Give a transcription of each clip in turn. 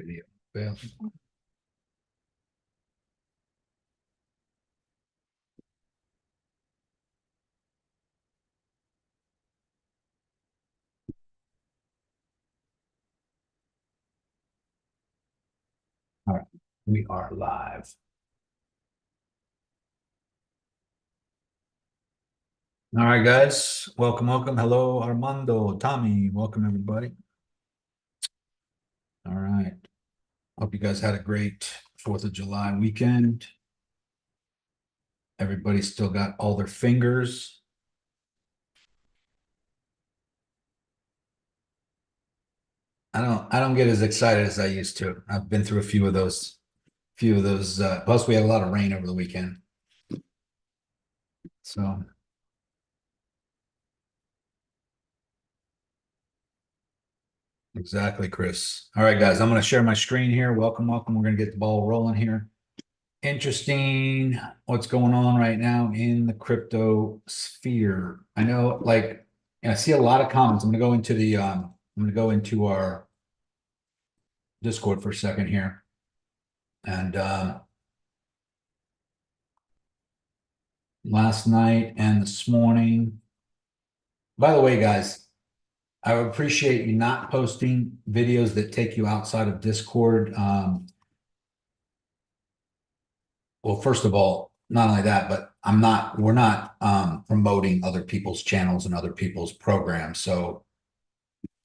Video. Fail. All right, we are live. All right, guys, welcome, welcome. Hello, Armando, Tommy, welcome everybody. All right, hope you guys had a great 4th of July weekend. Everybody still got all their fingers. I don't get as excited as I used to. I've been through a few of those, plus we had a lot of rain over the weekend. So exactly, Chris. All right, guys, I'm going to share my screen here. Welcome, welcome. We're going to get the ball rolling here. Interesting what's going on right now in the crypto sphere. I know, like, and I see a lot of comments. I'm going to go into our Discord for a second here. And last night and this morning. By the way, guys, I would appreciate you not posting videos that take you outside of Discord. Well, first of all, not only that, but we're not promoting other people's channels and other people's programs. So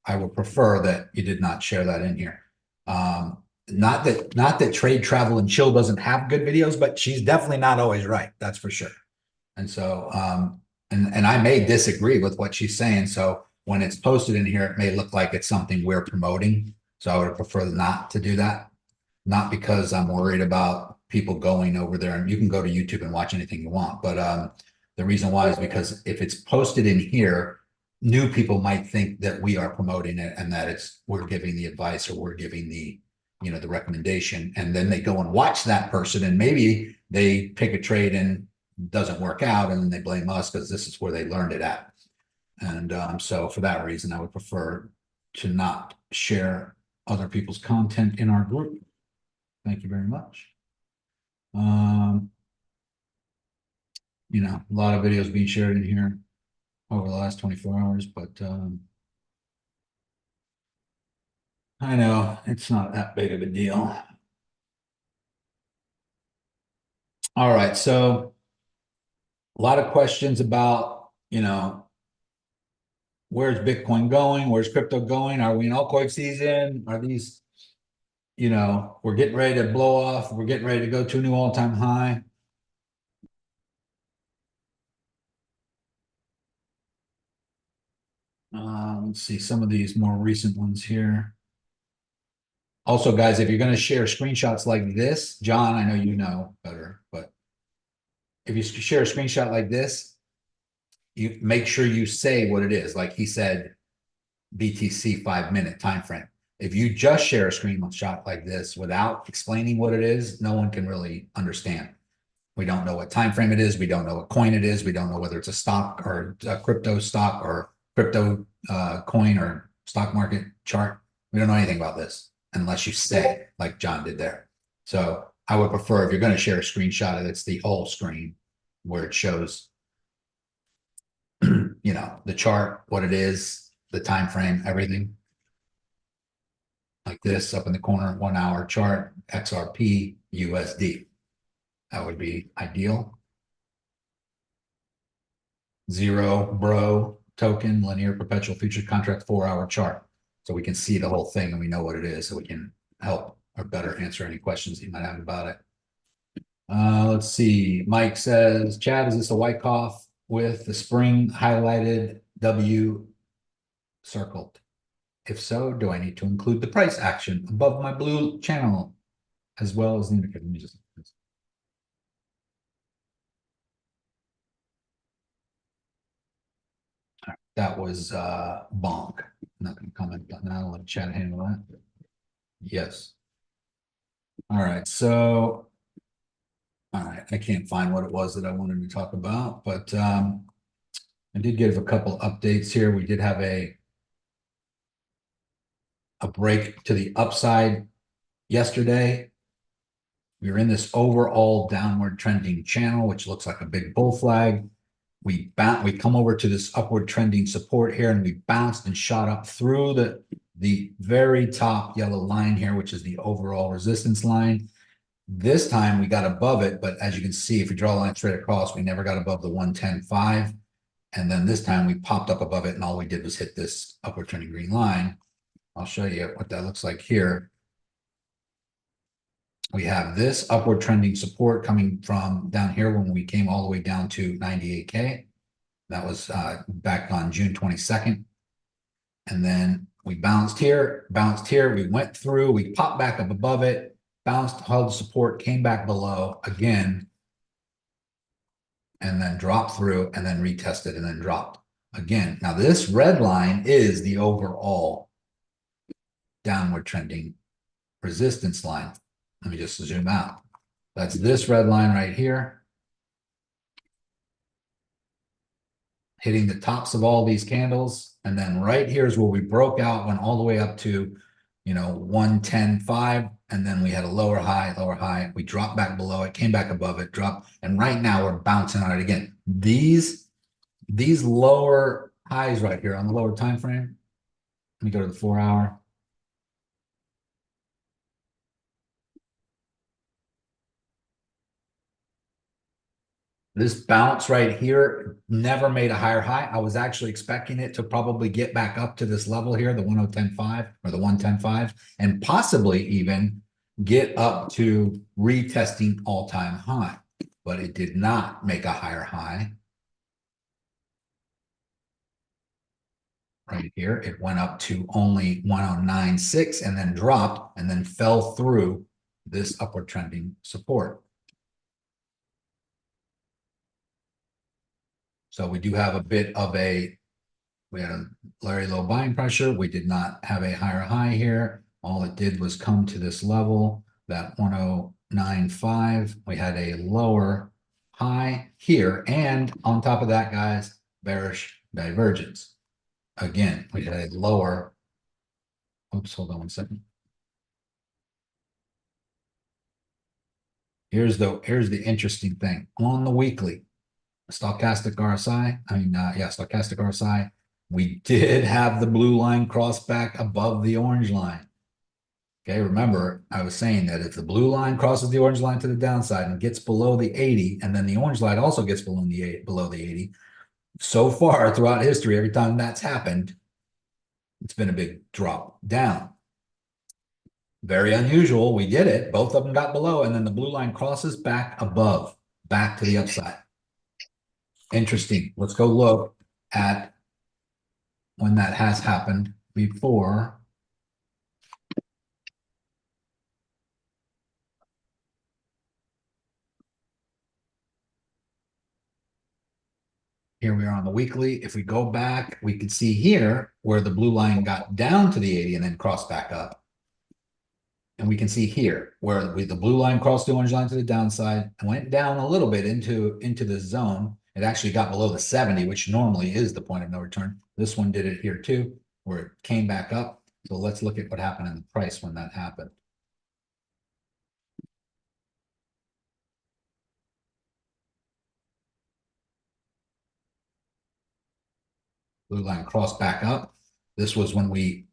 I would prefer that you did not share that in here. Not that Trade, Travel, and Chill doesn't have good videos, but she's definitely not always right. That's for sure. And so, and I may disagree with what she's saying. So when it's posted in here, it may look like it's something we're promoting. So I would prefer not to do that. Not because I'm worried about people going over there, and you can go to YouTube and watch anything you want. But the reason why is because if it's posted in here, new people might think that we are promoting it and that we're giving the advice or we're giving the recommendation, and then they go and watch that person and maybe they pick a trade and doesn't work out, and then they blame us because this is where they learned it at. And so for that reason, I would prefer to not share other people's content in our group. Thank you very much. A lot of videos being shared in here over the last 24 hours, but I know it's not that big of a deal. All right, so a lot of questions about, where's Bitcoin going? Where's crypto going? Are we in altcoin season? Are these, we're getting ready to blow off. We're getting ready to go to a new all-time high. Let's see some of these more recent ones here. Also, guys, if you're going to share screenshots like this, John, I know you know better, but if you share a screenshot like this, you make sure you say what it is. Like he said, BTC 5-minute time frame. If you just share a screenshot like this without explaining what it is, no one can really understand. We don't know what time frame it is. We don't know what coin it is. We don't know whether it's a stock or a crypto stock or crypto coin or stock market chart. We don't know anything about this unless you say like John did there. So I would prefer, if you're going to share a screenshot, it's the whole screen where it shows, the chart, what it is, the time frame, everything. Like this up in the corner, 1 hour chart, XRP, USD. That would be ideal. Zero Bro token, linear perpetual futures contract, 4-hour chart. So we can see the whole thing and we know what it is, so we can help or better answer any questions you might have about it. Let's see. Mike says, Chad, is this a Wyckoff with the spring highlighted W circled? If so, do I need to include the price action above my blue channel as well as the indicator? Let me just. That was bonk. I'm not going to comment on that. I'll let Chad handle that. Yes. All right. So, all right. I can't find what it was that I wanted to talk about, but I did give a couple updates here. We did have a break to the upside yesterday. We were in this overall downward trending channel, which looks like a big bull flag. We come over to this upward trending support here, and we bounced and shot up through the very top yellow line here, which is the overall resistance line. This time we got above it, but as you can see, if you draw a line straight across, we never got above the 110.5. And then this time we popped up above it, and all we did was hit this upward trending green line. I'll show you what that looks like here. We have this upward trending support coming from down here when we came all the way down to 98K. That was back on June 22nd. And then we bounced here, we went through, we popped back up above it, bounced, held support, came back below again, and then dropped through, and then retested, and then dropped again. Now this red line is the overall downward trending resistance line. Let me just zoom out. That's this red line right here, hitting the tops of all these candles. And then right here is where we broke out, went all the way up to, 110.5. And then we had a lower high. We dropped back below it, came back above it, dropped. And right now we're bouncing on it again. These lower highs right here on the lower time frame. Let me go to the 4-hour. This bounce right here never made a higher high. I was actually expecting it to probably get back up to this level here, the 110.5 or the 110.5, and possibly even get up to retesting all-time high, but it did not make a higher high. Right here, it went up to only 109.6 and then dropped and then fell through this upward trending support. So we do have a bit of we had a very low buying pressure. We did not have a higher high here. All it did was come to this level, that 109.5. We had a lower high here. And on top of that, guys, bearish divergence. Again, we had a lower, oops, hold on one second. Here's the interesting thing. On the weekly, stochastic RSI, stochastic RSI, we did have the blue line cross back above the orange line. Okay, remember, I was saying that if the blue line crosses the orange line to the downside and gets below the 80, and then the orange line also gets below the 80, so far throughout history, every time that's happened, it's been a big drop down. Very unusual. We did it. Both of them got below, and then the blue line crosses back above, back to the upside. Interesting. Let's go look at when that has happened before. Here we are on the weekly. If we go back, we can see here where the blue line got down to the 80 and then crossed back up. And we can see here where the blue line crossed the orange line to the downside and went down a little bit into the zone. It actually got below the 70, which normally is the point of no return. This one did it here too, where it came back up. So let's look at what happened in the price when that happened. Blue line crossed back up. This was when we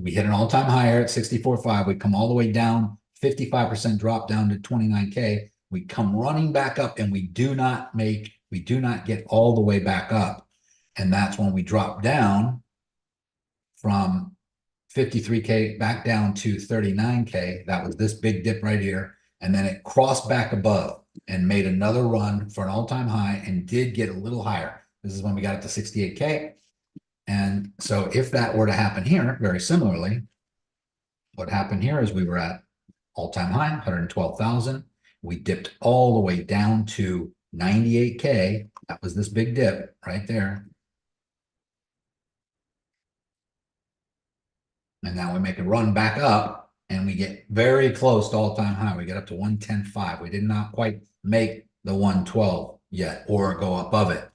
hit an all-time higher at 64.5. We come all the way down, 55% drop down to 29K. We come running back up, and we do not get all the way back up. And that's when we drop down from 53K back down to 39K. That was this big dip right here. And then it crossed back above and made another run for an all-time high and did get a little higher. This is when we got up to 68K. And so if that were to happen here, very similarly, what happened here is we were at all-time high, 112,000. We dipped all the way down to 98K. That was this big dip right there. And now we make a run back up, and we get very close to all-time high. We get up to 110.5. We did not quite make the 112 yet or go above it.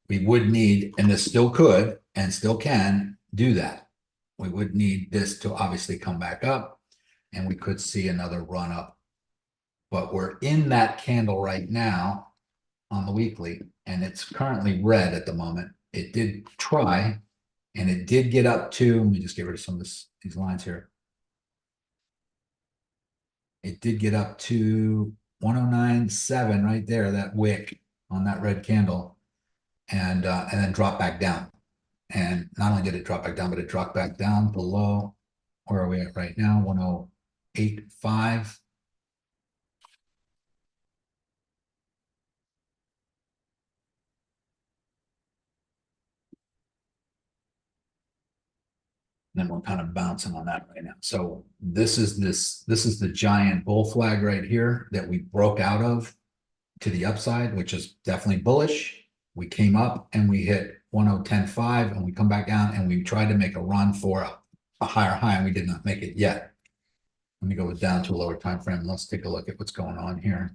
We would need, and this still could and still can do that. We would need this to obviously come back up. and we could see another run up. But we're in that candle right now on the weekly, and it's currently red at the moment. It did try, and it did get up to, let me just get rid of some of these lines here. It did get up to 109.7 right there, that wick on that red candle, and then drop back down. And not only did it drop back down, but it dropped back down below. Where are we at right now? 108.5. And then we're kind of bouncing on that right now. So this is the giant bull flag right here that we broke out of to the upside, which is definitely bullish. We came up and we hit 110.5, and we come back down and we tried to make a run for a higher high, and we did not make it yet. Let me go down to a lower time frame. Let's take a look at what's going on here.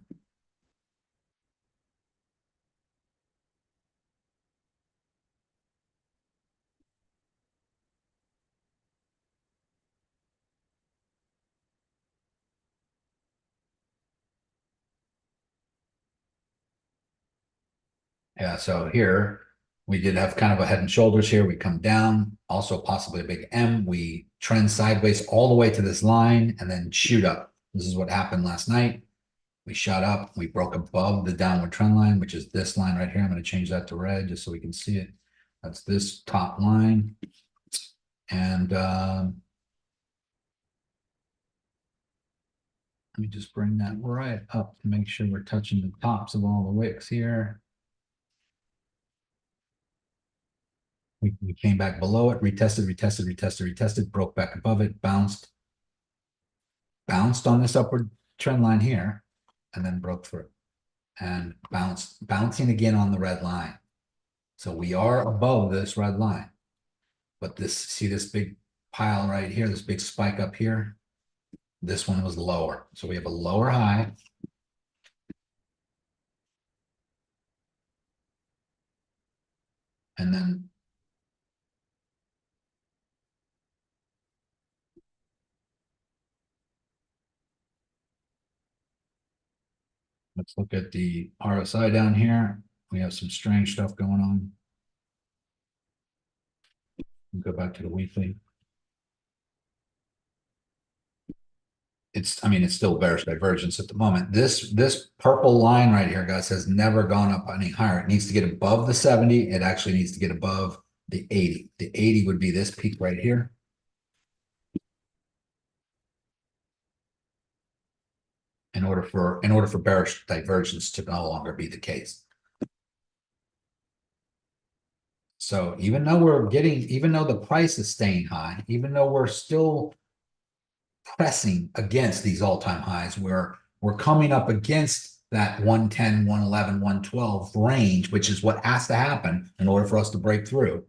Yeah, so here we did have kind of a head and shoulders here. We come down, also possibly a big M. We trend sideways all the way to this line and then shoot up. This is what happened last night. We shot up, we broke above the downward trend line, which is this line right here. I'm going to change that to red just so we can see it. That's this top line. And let me just bring that right up to make sure we're touching the tops of all the wicks here. We came back below it, retested, broke back above it, bounced on this upward trend line here, and then broke through and bouncing again on the red line. So we are above this red line, but see this big pile right here, this big spike up here, this one was lower. So we have a lower high. And then let's look at the RSI down here. We have some strange stuff going on. Go back to the weekly. It's still bearish divergence at the moment. This purple line right here, guys, has never gone up any higher. It needs to get above the 70. It actually needs to get above the 80. The 80 would be this peak right here. In order for bearish divergence to no longer be the case. So even though the price is staying high, even though we're still pressing against these all-time highs, we're coming up against that 110, 111, 112 range, which is what has to happen in order for us to break through.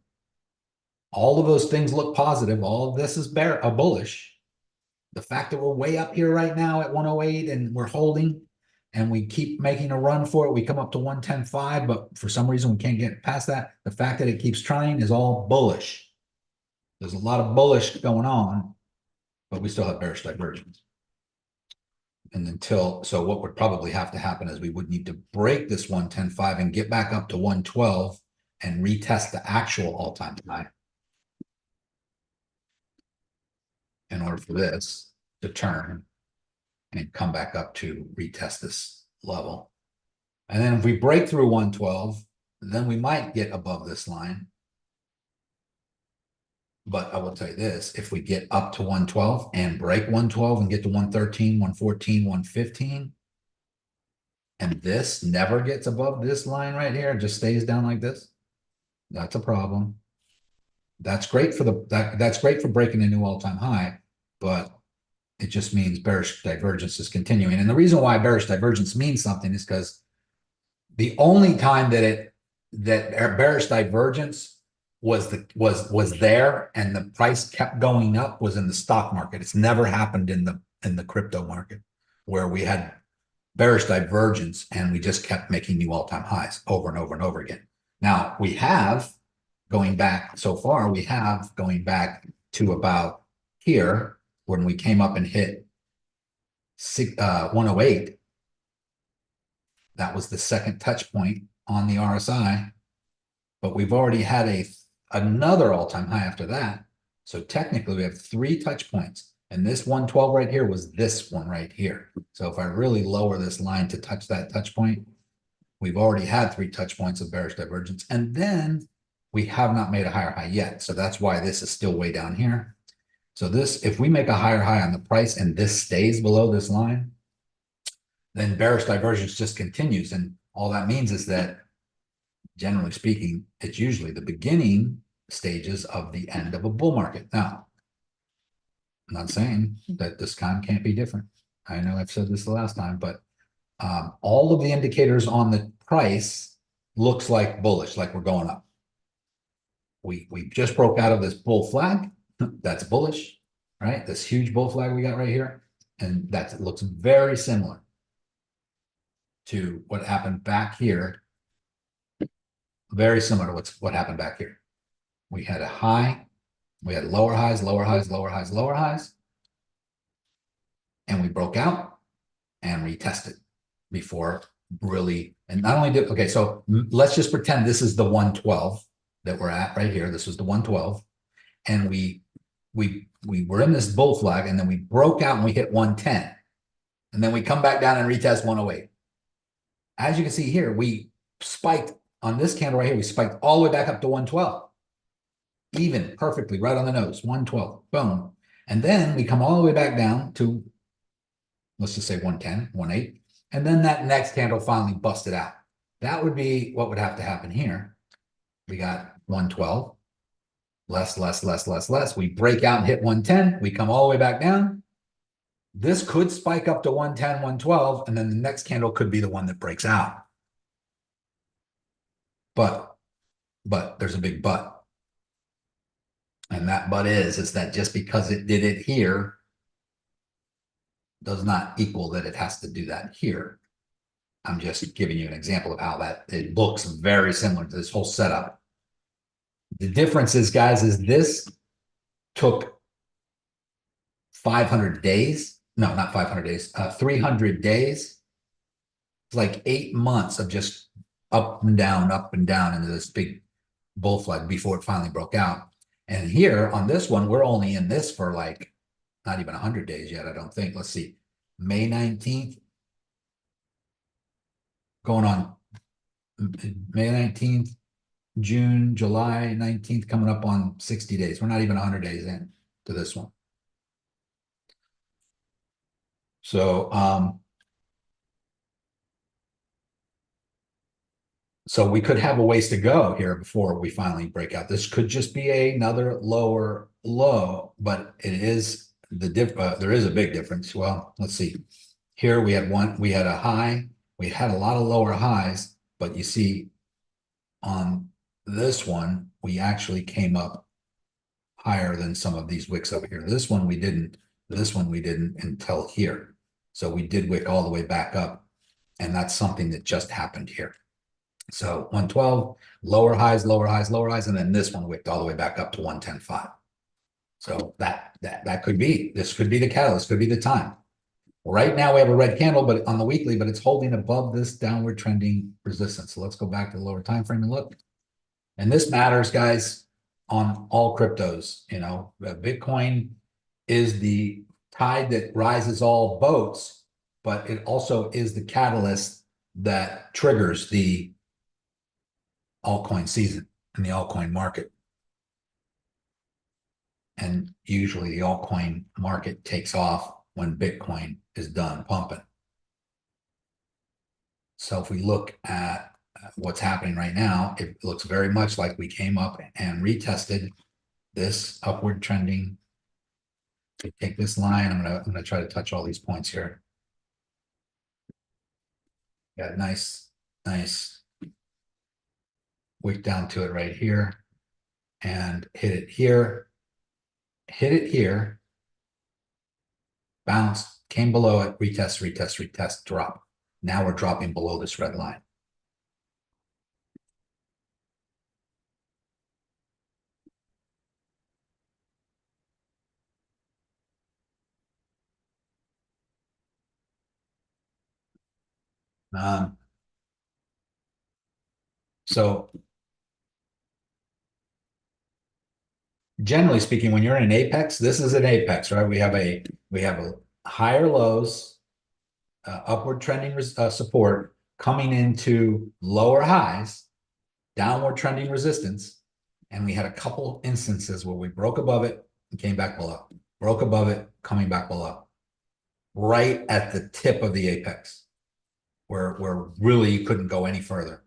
All of those things look positive. All of this is bullish. The fact that we're way up here right now at 108 and we're holding and we keep making a run for it, we come up to 110.5, but for some reason we can't get past that. The fact that it keeps trying is all bullish. There's a lot of bullish going on, but we still have bearish divergence. And so what would probably have to happen is we would need to break this 110.5 and get back up to 112 and retest the actual all-time high in order for this to turn and come back up to retest this level. And then if we break through 112, then we might get above this line. But I will tell you this, if we get up to 112 and break 112 and get to 113, 114, 115, and this never gets above this line right here, it just stays down like this, that's a problem. That's great for that's great for breaking a new all-time high, but it just means bearish divergence is continuing. And the reason why bearish divergence means something is because the only time that bearish divergence was there and the price kept going up was in the stock market. It's never happened in the crypto market where we had bearish divergence and we just kept making new all-time highs over and over and over again. Now we have going back to about here when we came up and hit 108. That was the second touch point on the RSI, but we've already had another all-time high after that. So technically we have 3 touch points, and this 112 right here was this one right here. So if I really lower this line to touch that touch point, we've already had 3 touch points of bearish divergence, and then we have not made a higher high yet. So that's why this is still way down here. So this, if we make a higher high on the price and this stays below this line, then bearish divergence just continues. And all that means is that, generally speaking, it's usually the beginning stages of the end of a bull market. Now, I'm not saying that this time can't be different. I know I've said this the last time, but all of the indicators on the price looks like bullish, like we're going up. We just broke out of this bull flag. That's bullish, right? This huge bull flag we got right here. And that looks very similar to what happened back here. Very similar to what happened back here. We had a high, we had lower highs, lower highs, lower highs, lower highs. And we broke out and retested before really, and not only did, okay, so let's just pretend this is the 112 that we're at right here. This was the 112. And we were in this bull flag, and then we broke out and we hit 110. And then we come back down and retest 108. As you can see here, we spiked on this candle right here. We spiked all the way back up to 112. Even perfectly right on the nose, 112, boom. And then we come all the way back down to, let's just say 110, 18. And then that next candle finally busted out. That would be what would have to happen here. We got 112, less, less, less, less, less. We break out and hit 110. We come all the way back down. This could spike up to 110, 112, and then the next candle could be the one that breaks out. But there's a big but. And that but is that just because it did it here does not equal that it has to do that here. I'm just giving you an example of how that it looks very similar to this whole setup. The difference is, guys, is this took 500 days. No, not 500 days, 300 days. It's like 8 months of just up and down into this big bull flag before it finally broke out. And here on this one, we're only in this for like not even 100 days yet, I don't think. Let's see, May 19th, going on May 19th, June, July 19th, coming up on 60 days. We're not even 100 days in to this one. So, so we could have a ways to go here before we finally break out. This could just be another lower low, but it is there is a big difference. Well, let's see. Here we had a high. We had a lot of lower highs, but you see on this one, we actually came up higher than some of these wicks over here. This one we didn't until here. So we did wick all the way back up, and that's something that just happened here. So 112, lower highs, lower highs, lower highs, and then this one wicked all the way back up to 110.5. So that could be, this could be the catalyst, could be the time. Right now we have a red candle, but on the weekly, but it's holding above this downward trending resistance. So let's go back to the lower time frame and look. And this matters, guys, on all cryptos. You know, Bitcoin is the tide that rises all boats, but it also is the catalyst that triggers the altcoin season in the altcoin market. And usually the altcoin market takes off when Bitcoin is done pumping. So if we look at what's happening right now, it looks very much like we came up and retested this upward trending. Take this line. I'm gonna try to touch all these points here. Got nice wick down to it right here, and hit it here, bounce, came below it, retest, retest, retest, drop. Now we're dropping below this red line. So generally speaking, when you're in an apex, this is an apex, right? We have a higher lows, upward trending support coming into lower highs, downward trending resistance, and we had a couple instances where we broke above it and came back below, broke above it, coming back below, right at the tip of the apex, where really you couldn't go any further.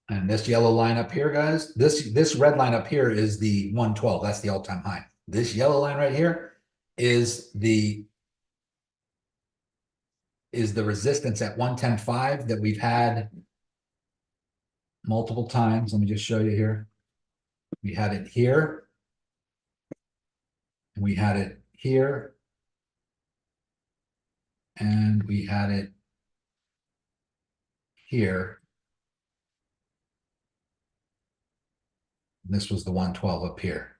And this yellow line up here, guys, this red line up here is the 112. That's the all-time high. This yellow line right here is the resistance at 110.5 that we've had multiple times. Let me just show you here. We had it here. We had it here. And we had it here. This was the 112 up here.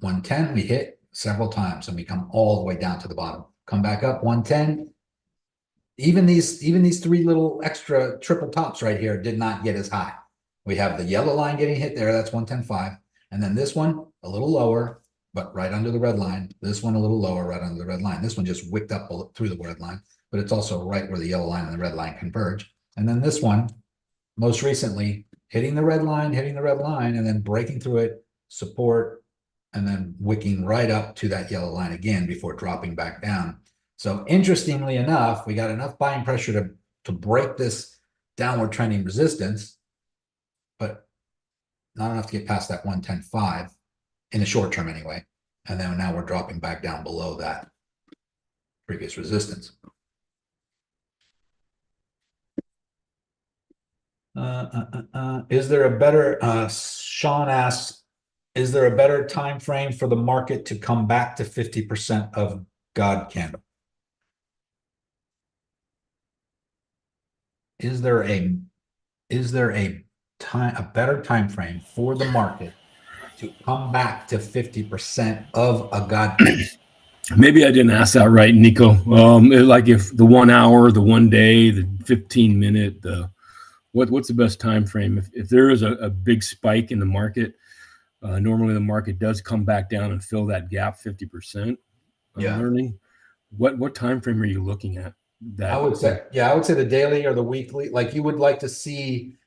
110 we hit several times and we come all the way down to the bottom. Come back up 110. Even these three little extra triple tops right here did not get as high. We have the yellow line getting hit there. That's 110.5. And then this one a little lower, but right under the red line. This one a little lower, right under the red line. This one just wicked up through the red line, but it's also right where the yellow line and the red line converge. And then this one, most recently, hitting the red line, and then breaking through it, support, and then wicking right up to that yellow line again before dropping back down. So interestingly enough, we got enough buying pressure to break this downward trending resistance, but not enough to get past that 110.5 in the short term anyway. And then now we're dropping back down below that previous resistance. Is there a better, Sean asks, is there a better time frame for the market to come back to 50% of God candle? Is there a better time frame for the market to come back to 50% of a God candle? Maybe I didn't ask that right, Nico. Like if the 1 hour, the 1 day, the 15-minute, what's the best time frame? If there is a big spike in the market, normally the market does come back down and fill that gap 50%. I'm learning. What time frame are you looking at? I would say the daily or the weekly. Like you would like to see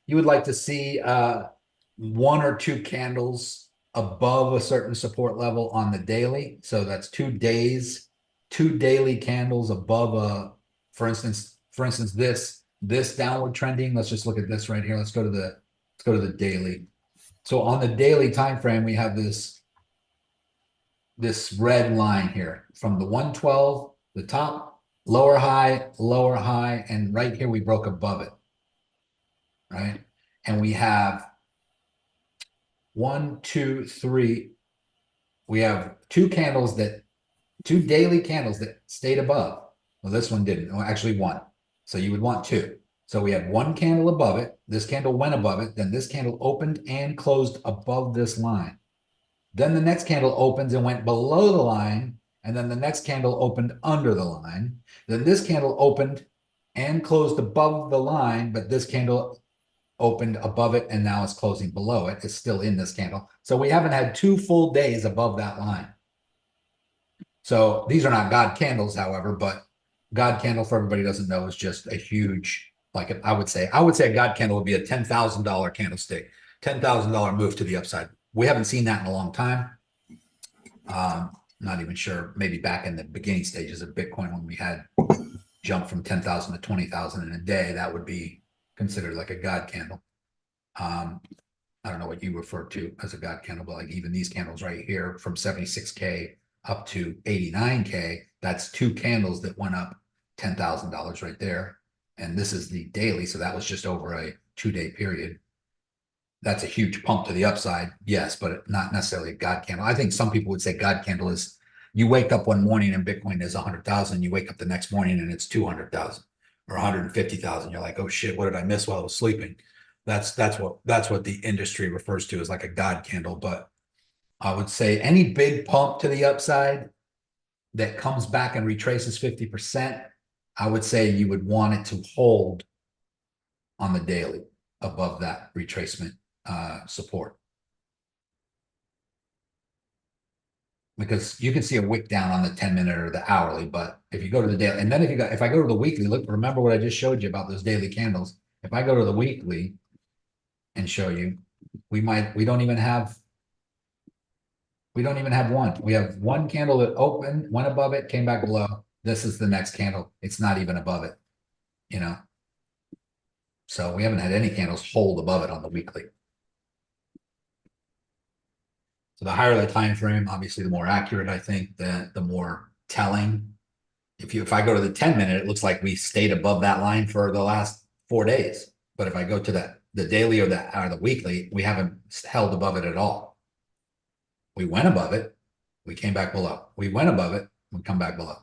one or two candles above a certain support level on the daily. So that's 2 days, 2 daily candles above for instance, this downward trending. Let's just look at this right here. Let's go to the daily. So on the daily time frame, we have this red line here from the 112, the top, lower high, and right here we broke above it, right? And we have 1, 2, 3. We have two daily candles that stayed above. Well, this one didn't. Well, actually one. So you would want two. So we had one candle above it. This candle went above it. Then this candle opened and closed above this line. Then the next candle opens and went below the line. And then the next candle opened under the line. Then this candle opened and closed above the line, but this candle opened above it and now it's closing below it. It's still in this candle. So we haven't had 2 full days above that line. So these are not God candles, however, but God candle, for everybody who doesn't know, is just a huge, like I would say a God candle would be a $10,000 candlestick, $10,000 move to the upside. We haven't seen that in a long time. Not even sure, maybe back in the beginning stages of Bitcoin when we had jumped from 10,000 to 20,000 in a day, that would be considered like a God candle. I don't know what you refer to as a God candle, but like even these candles right here from 76K up to 89K, that's 2 candles that went up $10,000 right there. And this is the daily, so that was just over a 2-day period. That's a huge pump to the upside, yes, but not necessarily a God candle. I think some people would say God candle is you wake up one morning and Bitcoin is 100,000. You wake up the next morning and it's 200,000 or 150,000. You're like, oh shit, what did I miss while I was sleeping? That's what the industry refers to as like a God candle. But I would say any big pump to the upside that comes back and retraces 50%, I would say you would want it to hold on the daily above that retracement support. Because you can see a wick down on the 10-minute or the hourly, but if you go to the daily, and then if I go to the weekly, look, remember what I just showed you about those daily candles. If I go to the weekly and show you, we don't even have one. We have one candle that opened, went above it, came back below. This is the next candle. It's not even above it, you know. So we haven't had any candles hold above it on the weekly. So the higher the time frame, obviously the more accurate, I think, the more telling. If I go to the 10-minute, it looks like we stayed above that line for the last 4 days. But if I go to the daily or the weekly, we haven't held above it at all. We went above it, we came back below. We went above it, we come back below.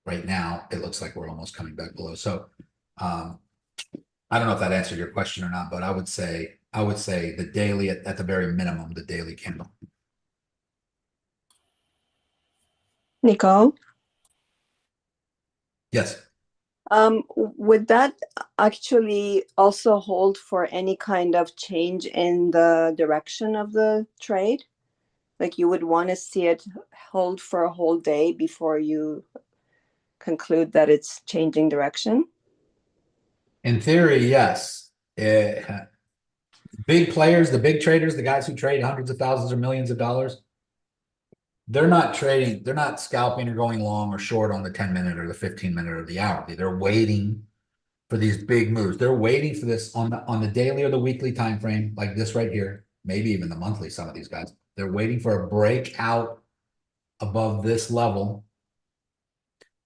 Right now, it looks like we're almost coming back below. So I don't know if that answered your question or not, but I would say the daily at the very minimum, the daily candle. Nicole? Yes. Would that actually also hold for any kind of change in the direction of the trade? Like you would want to see it hold for a whole day before you conclude that it's changing direction? In theory, yes. Big players, the big traders, the guys who trade hundreds of thousands or millions of dollars, they're not trading, they're not scalping or going long or short on the 10-minute or the 15-minute or the hourly. They're waiting for these big moves. They're waiting for this on the daily or the weekly time frame, like this right here, maybe even the monthly, some of these guys. They're waiting for a breakout above this level.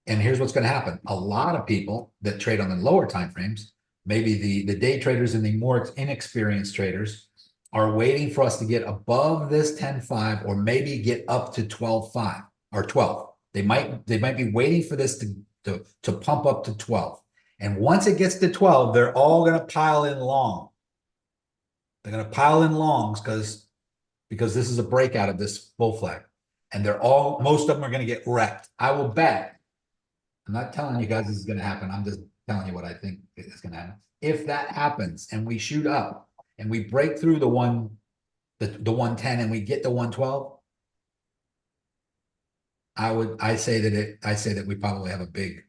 And here's what's going to happen. A lot of people that trade on the lower time frames, maybe the day traders and the more inexperienced traders, are waiting for us to get above this 10.5 or maybe get up to 12.5 or 12. They might be waiting for this to pump up to 12. And once it gets to 12, they're all going to pile in long. They're going to pile in longs because this is a breakout of this bull flag. And most of them are going to get wrecked. I will bet. I'm not telling you guys this is going to happen. I'm just telling you what I think is going to happen. If that happens and we shoot up and we break through the 110 and we get to 112, I say that we probably have a big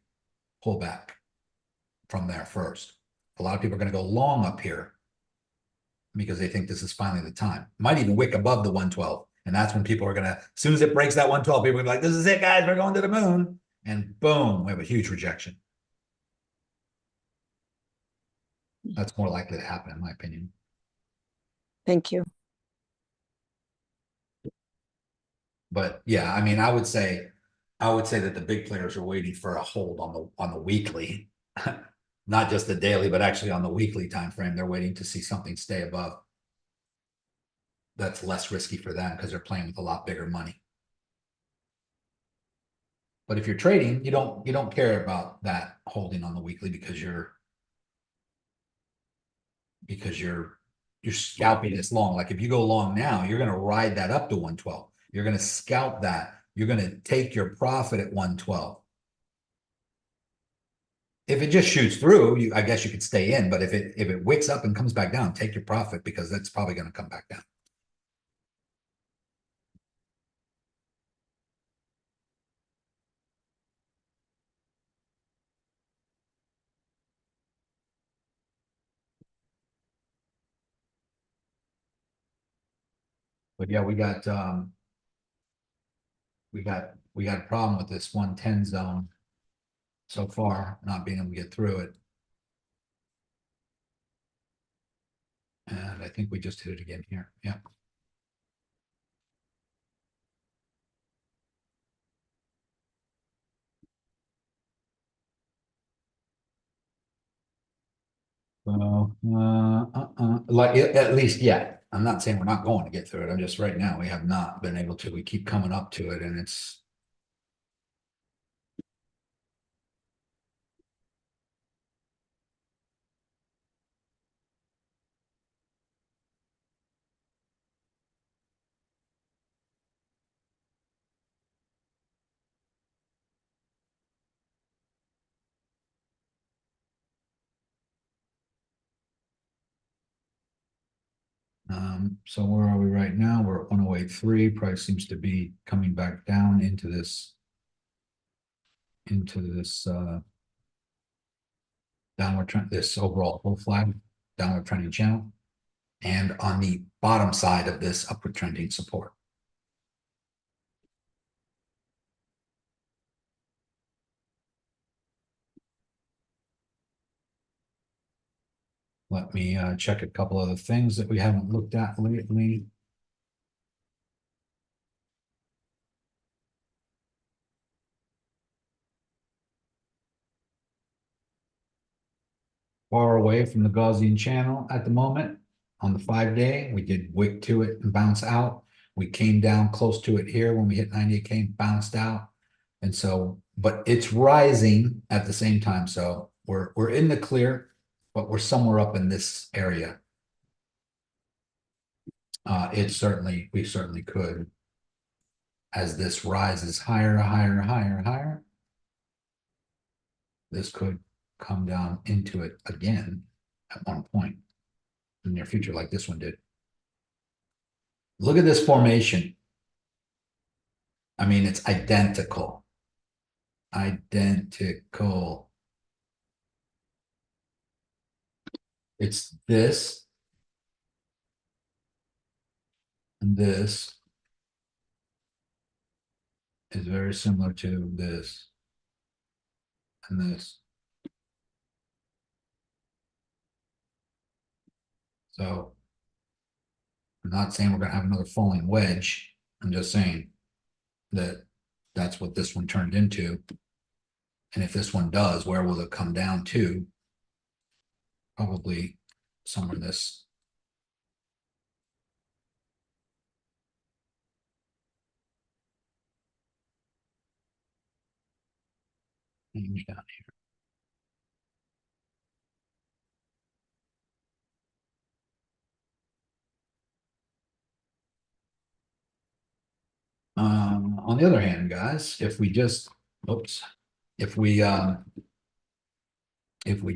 pullback from there first. A lot of people are going to go long up here because they think this is finally the time. Might even wick above the 112. And that's when people are going to, as soon as it breaks that 112, people are going to be like, this is it, guys. We're going to the moon. And boom, we have a huge rejection. That's more likely to happen, in my opinion. Thank you. But yeah, I mean, I would say that the big players are waiting for a hold on the weekly, not just the daily, but actually on the weekly time frame. They're waiting to see something stay above. That's less risky for them because they're playing with a lot bigger money. But if you're trading, you don't care about that holding on the weekly because you're scalping this long. Like if you go long now, you're going to ride that up to 112. You're going to scalp that. You're going to take your profit at 112. If it just shoots through, I guess you could stay in. But if it wicks up and comes back down, take your profit because that's probably going to come back down. But yeah, we got a problem with this 110 zone so far, not being able to get through it. And I think we just hit it again here. Yeah. Like at least yet. I'm not saying we're not going to get through it. I'm just right now we have not been able to. We keep coming up to it, and it's So where are we right now? We're at 108.3. Price seems to be coming back down into this downward trend, this overall full flag downward trending channel, and on the bottom side of this upward trending support. Let me check a couple other things that we haven't looked at lately. Far away from the Gaussian channel at the moment. On the 5-day, we did wick to it and bounce out. We came down close to it here when we hit 98K and bounced out. And so, but it's rising at the same time. So we're in the clear, but we're somewhere up in this area. We certainly could. As this rises higher, higher, higher, higher, this could come down into it again at one point in the near future, like this one did. Look at this formation. I mean, it's identical. Identical. It's this and this is very similar to this and this. So I'm not saying we're going to have another falling wedge. I'm just saying that that's what this one turned into. And if this one does, where will it come down to? Probably somewhere in this. Range down here. On the other hand, guys, if we just, oops, if we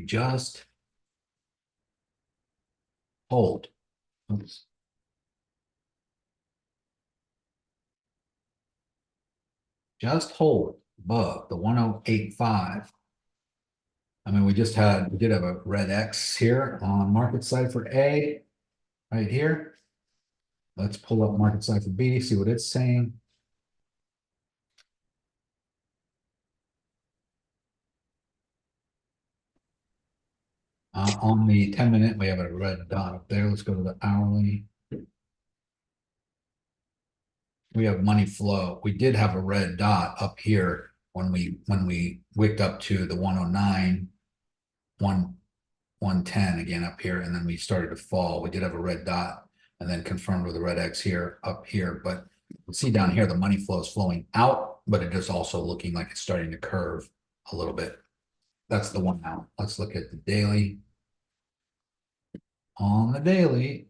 just hold, oops, just hold above the 108.5. I mean, we did have a red X here on market cipher A right here. Let's pull up market cipher B, see what it's saying. On the 10-minute, we have a red dot up there. Let's go to the hourly. We have money flow. We did have a red dot up here when we wicked up to the 109, 110 again up here, and then we started to fall. We did have a red dot and then confirmed with a red X here up here. But you'll see down here the money flow is flowing out, but it is also looking like it's starting to curve a little bit. That's the one now. Let's look at the daily. On the daily,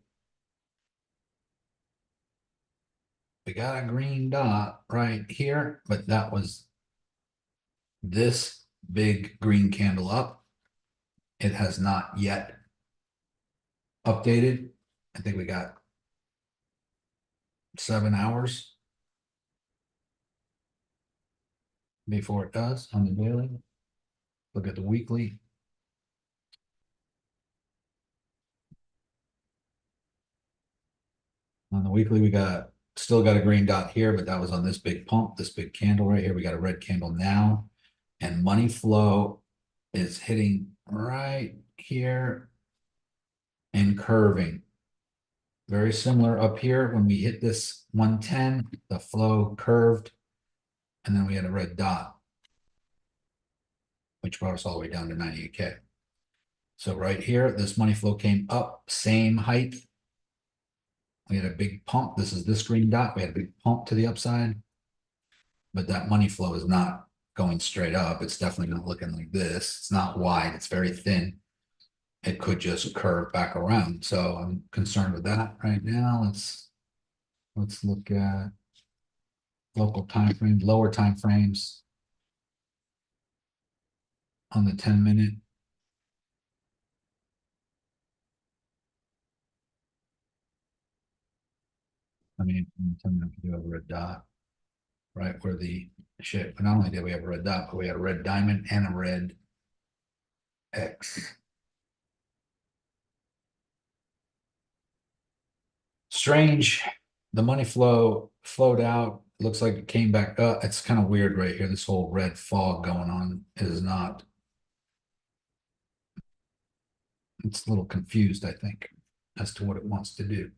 we got a green dot right here, but that was this big green candle up. It has not yet updated. I think we got 7 hours before it does on the daily. Look at the weekly. On the weekly, we still got a green dot here, but that was on this big pump, this big candle right here. We got a red candle now, and money flow is hitting right here and curving. Very similar up here when we hit this 110, the flow curved, and then we had a red dot, which brought us all the way down to 98K. So right here, this money flow came up, same height. We had a big pump. This is this green dot. We had a big pump to the upside, but that money flow is not going straight up. It's definitely not looking like this. It's not wide. It's very thin. It could just curve back around. So I'm concerned with that right now. Let's look at local time frames, lower time frames on the 10-minute. I mean, I'm going to do a red dot, right where the shit. But not only did we have a red dot, but we had a red diamond and a red X. Strange. The money flowed out. Looks like it came back up. It's kind of weird right here. This whole red fog going on is not. It's a little confused, I think, as to what it wants to do.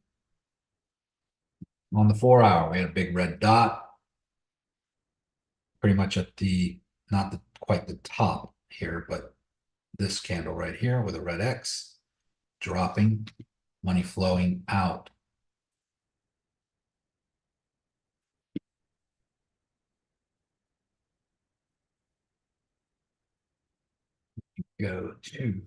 On the 4 hour, we had a big red dot. Pretty much at the, not the quite the top here, but this candle right here with a red X dropping, money flowing out. Go to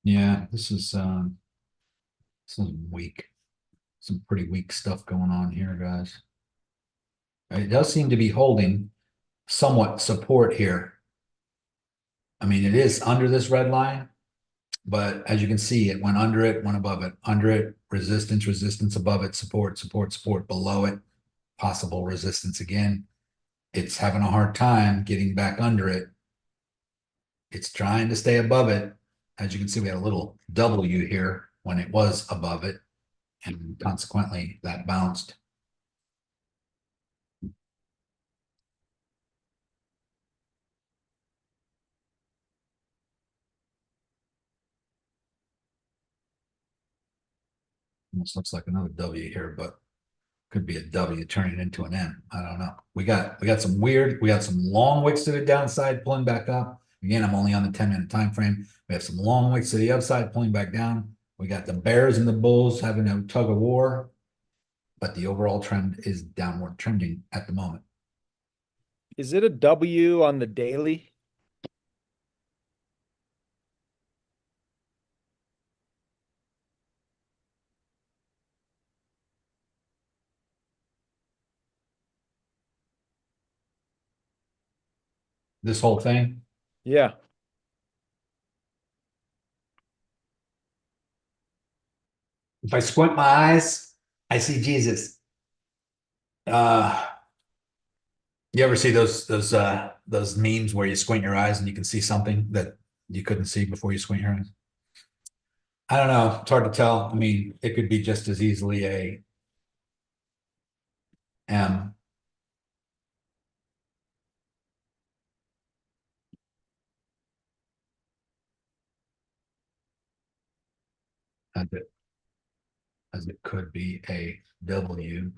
yeah, this is weak. Some pretty weak stuff going on here, guys. It does seem to be holding somewhat support here. I mean, it is under this red line, but as you can see, it went under it, went above it, under it, resistance, resistance above it, support, support, support below it, possible resistance again. It's having a hard time getting back under it. It's trying to stay above it. As you can see, we had a little W here when it was above it, and consequently that bounced. Almost looks like another W here, but could be a W turning into an M. I don't know. We got some long wicks to the downside pulling back up. Again, I'm only on the 10-minute time frame. We have some long wicks to the upside pulling back down. We got the bears and the bulls having a tug of war, but the overall trend is downward trending at the moment. Is it a W on the daily? This whole thing, Yeah. if I squint my eyes, I see Jesus. You ever see those memes where you squint your eyes and you can see something that you couldn't see before you squint your eyes? I don't know. It's hard to tell. I mean, it could be just as easily a M. As it could be a W.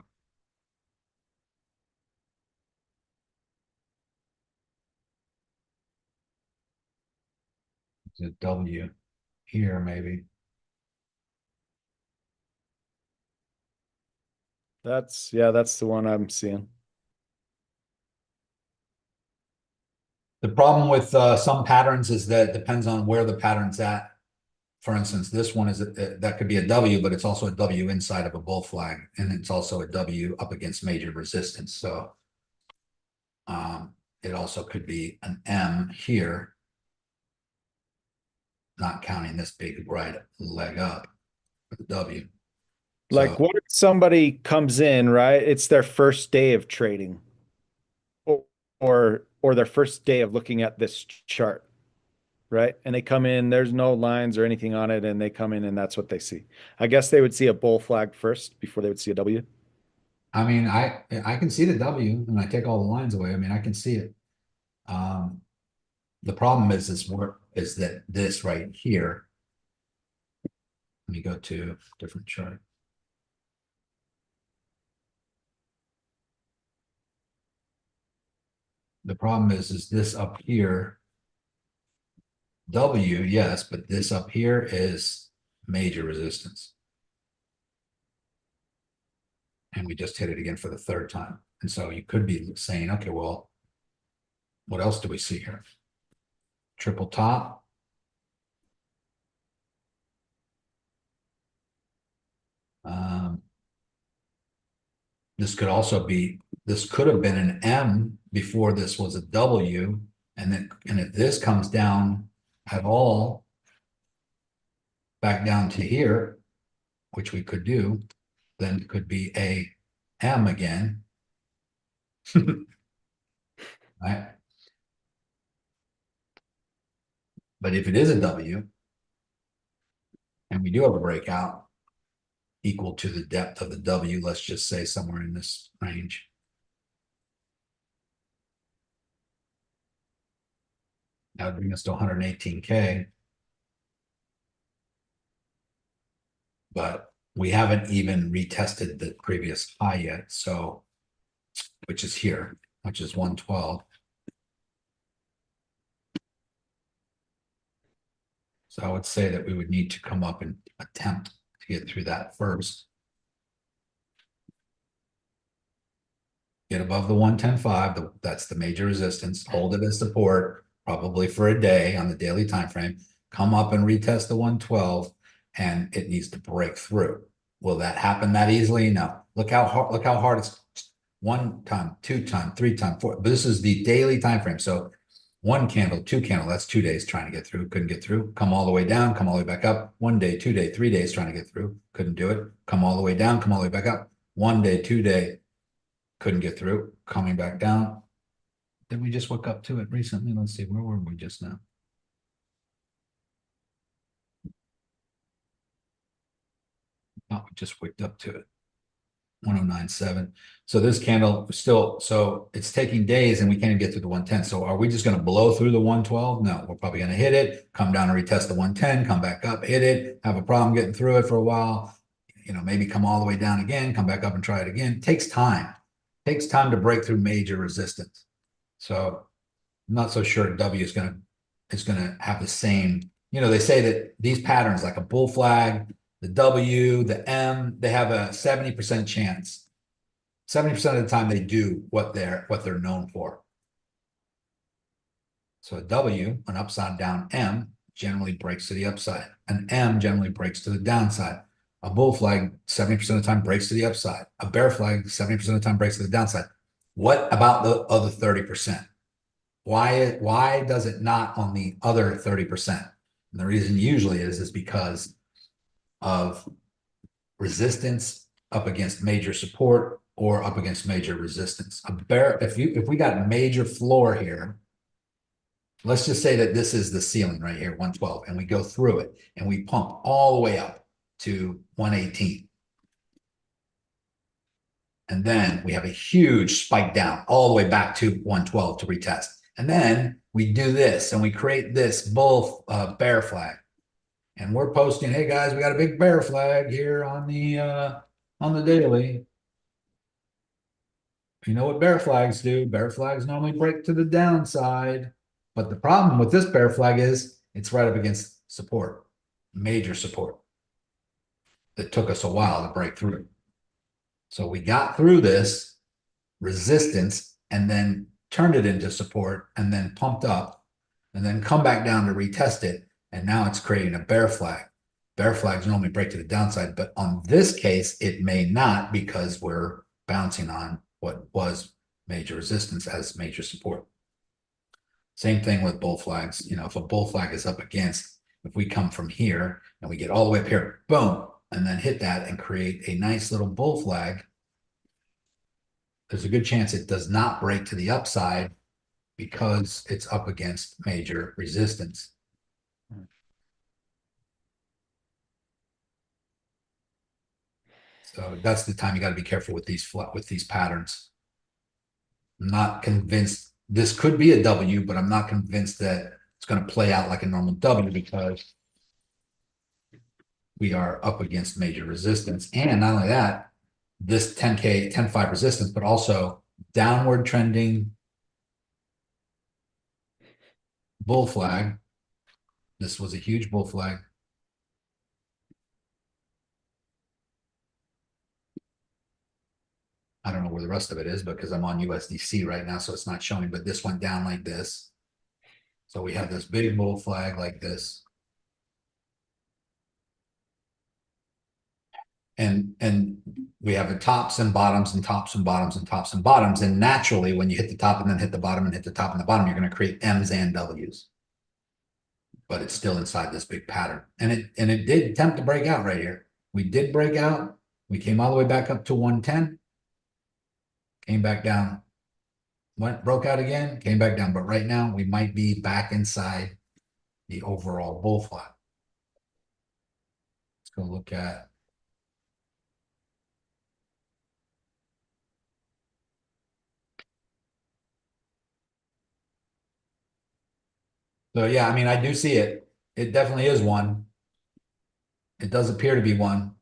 It's a W here, maybe. That's the one I'm seeing. The problem with some patterns is that it depends on where the pattern's at. For instance, this one is that could be a W, but it's also a W inside of a bull flag, and it's also a W up against major resistance. So it also could be an M here, not counting this big right leg up for the W. Like, So, what if somebody comes in, right? It's their first day of trading, or their first day of looking at this chart, right? And they come in, there's no lines or anything on it, and they come in and that's what they see. I guess they would see a bull flag first before they would see a W. I mean, I can see the W and I take all the lines away. I mean, I can see it. The problem is that this right here. Let me go to a different chart. The problem is this up here. W, yes, but this up here is major resistance. And we just hit it again for the third time. And so you could be saying, okay, well, what else do we see here? Triple top, This could also be, this could have been an M before this was a W. And if this comes down at all, back down to here, which we could do, then it could be a M again. Right? But if it is a W, and we do have a breakout equal to the depth of the W, let's just say somewhere in this range. That would bring us to 118K. But we haven't even retested the previous high yet, so, which is here, which is 112. So I would say that we would need to come up and attempt to get through that first. Get above the 110.5, that's the major resistance, hold it as support, probably for a day on the daily time frame. Come up and retest the 112, and it needs to break through. Will that happen that easily? No. Look how hard it's 1 time, 2 time, 3 time, 4. But this is the daily time frame. So 1 candle, 2 candle, that's 2 days trying to get through, couldn't get through. Come all the way down, come all the way back up. 1 day, 2 day, 3 days trying to get through, couldn't do it. Come all the way down, come all the way back up. 1 day, 2 day, couldn't get through, coming back down. Did we just wake up to it recently? Let's see, where were we just now? Oh, we just waked up to it. 109.7. So this candle still, so it's taking days and we can't even get through the 110. So are we just going to blow through the 112? No, we're probably going to hit it, come down and retest the 110, come back up, hit it, have a problem getting through it for a while, maybe come all the way down again, come back up and try it again. It takes time. It takes time to break through major resistance. So I'm not so sure W is going to have the same, they say that these patterns like a bull flag, the W, the M, they have a 70% chance. 70% of the time they do what they're known for. So a W, an upside down M, generally breaks to the upside. An M generally breaks to the downside. A bull flag, 70% of the time breaks to the upside. A bear flag, 70% of the time breaks to the downside. What about the other 30%? Why does it not on the other 30%? And the reason usually is because of resistance up against major support or up against major resistance. If we got major floor here, let's just say that this is the ceiling right here, 112, and we go through it and we pump all the way up to 118. And then we have a huge spike down all the way back to 112 to retest. And then we do this and we create this bear flag. And we're posting, hey guys, we got a big bear flag here on the daily. You know what bear flags do? Bear flags normally break to the downside. But the problem with this bear flag is it's right up against support, major support. That took us a while to break through. So we got through this resistance and then turned it into support and then pumped up and then come back down to retest it. And now it's creating a bear flag. Bear flags normally break to the downside, but on this case, it may not because we're bouncing on what was major resistance as major support. Same thing with bull flags. If a bull flag is up against, if we come from here and we get all the way up here, boom, and then hit that and create a nice little bull flag, there's a good chance it does not break to the upside because it's up against major resistance. So that's the time you got to be careful with these patterns. I'm not convinced this could be a W, but I'm not convinced that it's going to play out like a normal W because we are up against major resistance. And not only that, this 10K, 10.5 resistance, but also downward trending bull flag. This was a huge bull flag. I don't know where the rest of it is because I'm on USDC right now, so it's not showing, but this went down like this. So we have this big bull flag like this. and we have the tops and bottoms and tops and bottoms and tops and bottoms. And naturally, when you hit the top and then hit the bottom and hit the top and the bottom, you're going to create M's and W's. But it's still inside this big pattern. And it did attempt to break out right here. We did break out. We came all the way back up to 110. Came back down. Broke out again, came back down. But right now, we might be back inside the overall bull flag. Let's go look at. So yeah, I mean, I do see it. It definitely is one. It does appear to be one.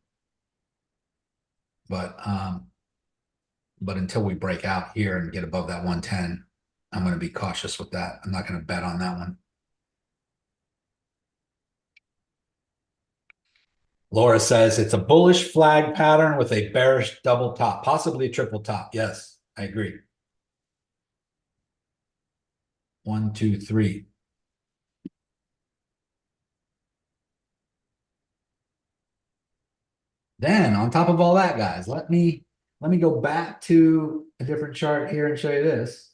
But until we break out here and get above that 110, I'm going to be cautious with that. I'm not going to bet on that one. Laura says it's a bullish flag pattern with a bearish double top, possibly a triple top. Yes, I agree. 1, 2, 3. Then on top of all that, guys, let me go back to a different chart here and show you this.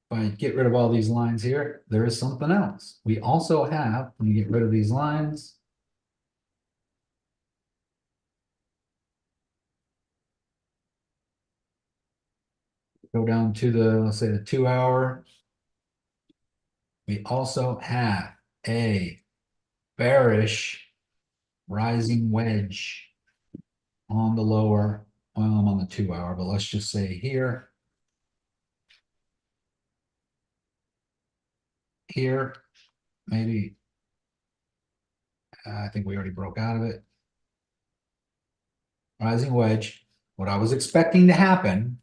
If I get rid of all these lines here, there is something else. We also have, when you get rid of these lines, go down to the, let's say the 2 hour. We also have a bearish rising wedge on the lower, well, I'm on the 2 hour, but let's just say here, maybe, I think we already broke out of it. Rising wedge. What I was expecting to happen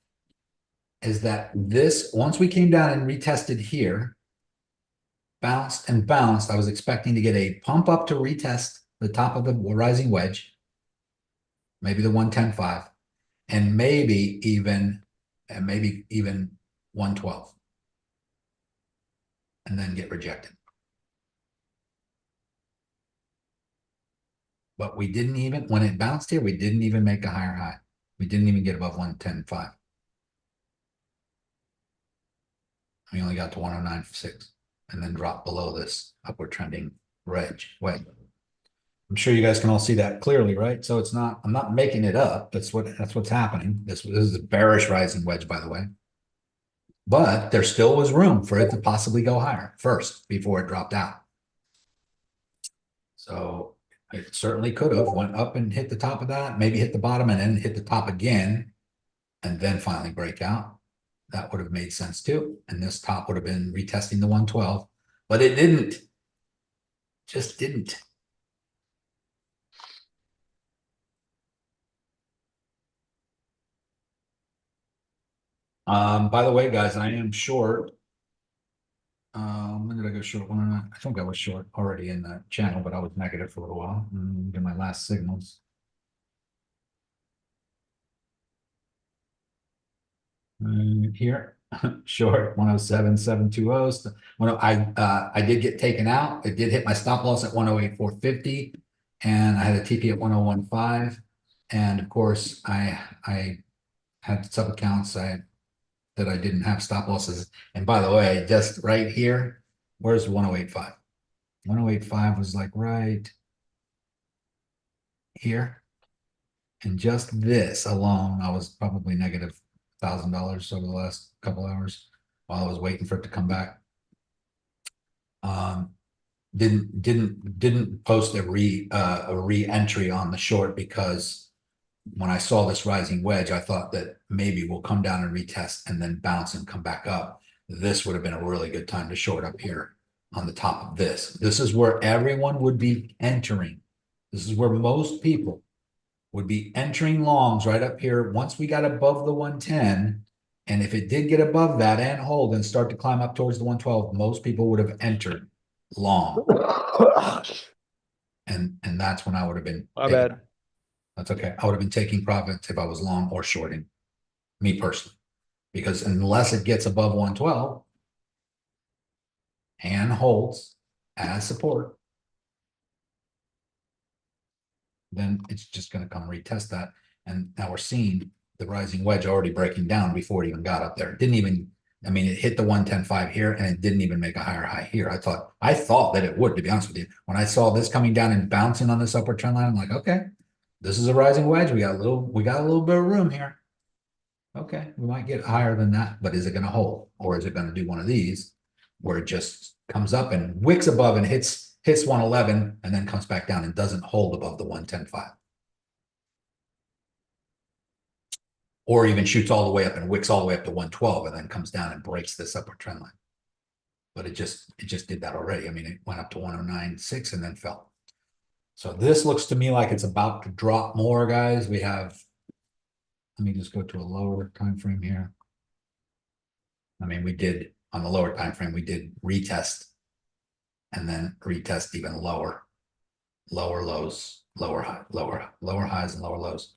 is that this, once we came down and retested here, bounced and bounced, I was expecting to get a pump up to retest the top of the rising wedge, maybe the 110.5, and maybe even 112, and then get rejected. But we didn't even, when it bounced here, we didn't even make a higher high. We didn't even get above 110.5. We only got to 109.6 and then dropped below this upward trending wedge. I'm sure you guys can all see that clearly, right? So it's not, I'm not making it up. That's what's happening. This is a bearish rising wedge, by the way. But there still was room for it to possibly go higher first before it dropped out. So it certainly could have went up and hit the top of that, maybe hit the bottom and then hit the top again, and then finally break out. That would have made sense too. And this top would have been retesting the 112, but it didn't. Just didn't. By the way, guys, I am short. When did I go short? I think I was short already in the channel, but I was negative for a little while. Get my last signals. Here, short 107.720. When I did get taken out, it did hit my stop loss at 108.450, and I had a TP at 101.5. And of course, I had sub accounts that I didn't have stop losses. And by the way, just right here, where's 108.5? 108.5 was like right here. And just this alone, I was probably negative $1,000 over the last couple hours while I was waiting for it to come back. Didn't post a re-entry on the short because when I saw this rising wedge, I thought that maybe we'll come down and retest and then bounce and come back up. This would have been a really good time to short up here on the top of this. This is where everyone would be entering. This is where most people would be entering longs right up here once we got above the 110. And if it did get above that and hold and start to climb up towards the 112, most people would have entered long. And that's when I would have been. My bad. That's okay. I would have been taking profits if I was long or shorting, me personally, because unless it gets above 112 and holds as support, then it's just going to come retest that. And now we're seeing the rising wedge already breaking down before it even got up there. It didn't even, I mean, it hit the 110.5 here and it didn't even make a higher high here. I thought that it would, to be honest with you. When I saw this coming down and bouncing on this upward trend line, I'm like, okay, this is a rising wedge. We got a little bit of room here. Okay, we might get higher than that, but is it going to hold? Or is it going to do one of these where it just comes up and wicks above and hits 111 and then comes back down and doesn't hold above the 110.5? Or even shoots all the way up and wicks all the way up to 112 and then comes down and breaks this upward trend line. But it just did that already. I mean, it went up to 109.6 and then fell. So this looks to me like it's about to drop more, guys. We have, let me just go to a lower time frame here. I mean, we did on the lower time frame, we did retest and then retest even lower lows, lower highs and lower lows.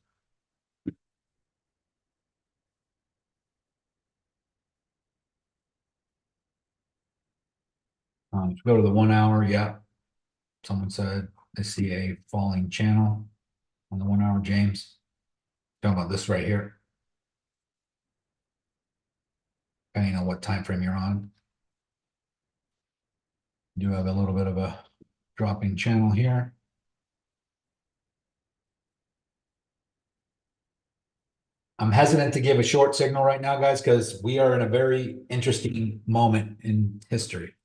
Go to the 1 hour. Yeah. Someone said I see a falling channel on the 1 hour, James. Talking about this right here. Depending on what time frame you're on. You do have a little bit of a dropping channel here. I'm hesitant to give a short signal right now, guys, because we are in a very interesting moment in history.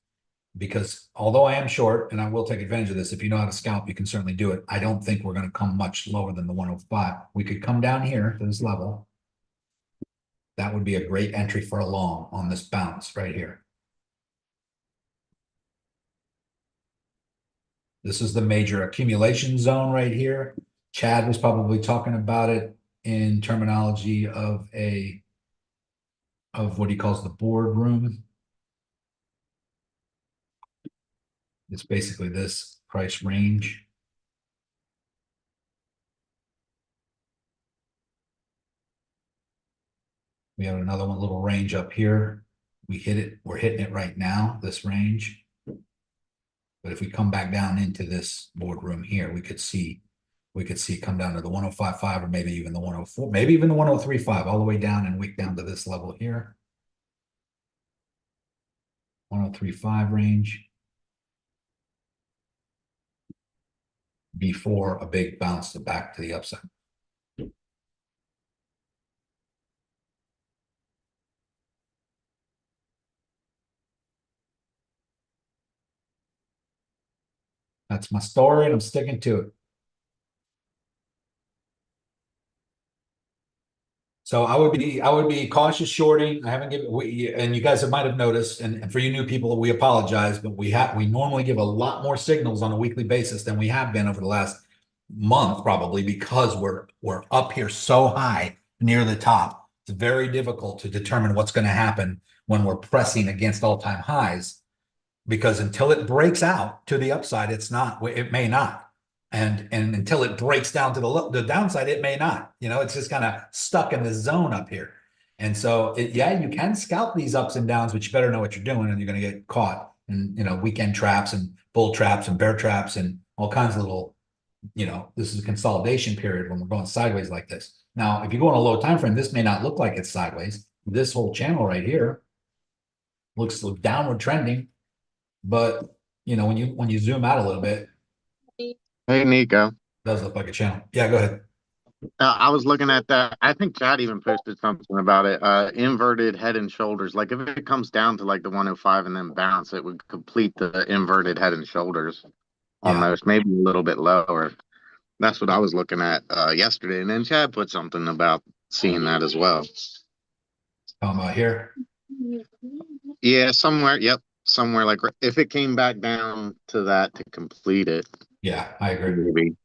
Because although I am short, and I will take advantage of this, if you know how to scalp, you can certainly do it. I don't think we're going to come much lower than the 105. We could come down here to this level. That would be a great entry for a long on this bounce right here. This is the major accumulation zone right here. Chad was probably talking about it in terminology of what he calls the boardroom. It's basically this price range. We have another one little range up here. We hit it. We're hitting it right now, this range. But if we come back down into this boardroom here, we could see it come down to the 105.5 or maybe even the 104, maybe even the 103.5 all the way down and wick down to this level here. 103.5 range. Before a big bounce back to the upside. That's my story and I'm sticking to it. So I would be cautious shorting. I haven't given, and you guys might have noticed, and for you new people, we apologize, but we normally give a lot more signals on a weekly basis than we have been over the last month, probably because we're up here so high near the top. It's very difficult to determine what's going to happen when we're pressing against all-time highs, because until it breaks out to the upside, it may not. And until it breaks down to the downside, it may not. You know, it's just kind of stuck in this zone up here. And so, yeah, you can scalp these ups and downs, but you better know what you're doing, and you're going to get caught in, weekend traps and bull traps and bear traps and all kinds of little, this is a consolidation period when we're going sideways like this. Now, if you go on a low time frame, this may not look like it's sideways. This whole channel right here looks downward trending, but when you zoom out a little bit. Hey, Nico. Does look like a channel. Yeah, go ahead. I was looking at that. I think Chad even posted something about it. Inverted head and shoulders. Like if it comes down to like the 105 and then bounce, it would complete the inverted head and shoulders almost, maybe a little bit lower. That's what I was looking at yesterday. And then Chad put something about seeing that as well. Talking about here? Yeah, somewhere. Yep. Somewhere like if it came back down to that to complete it. Yeah, I agree. Maybe.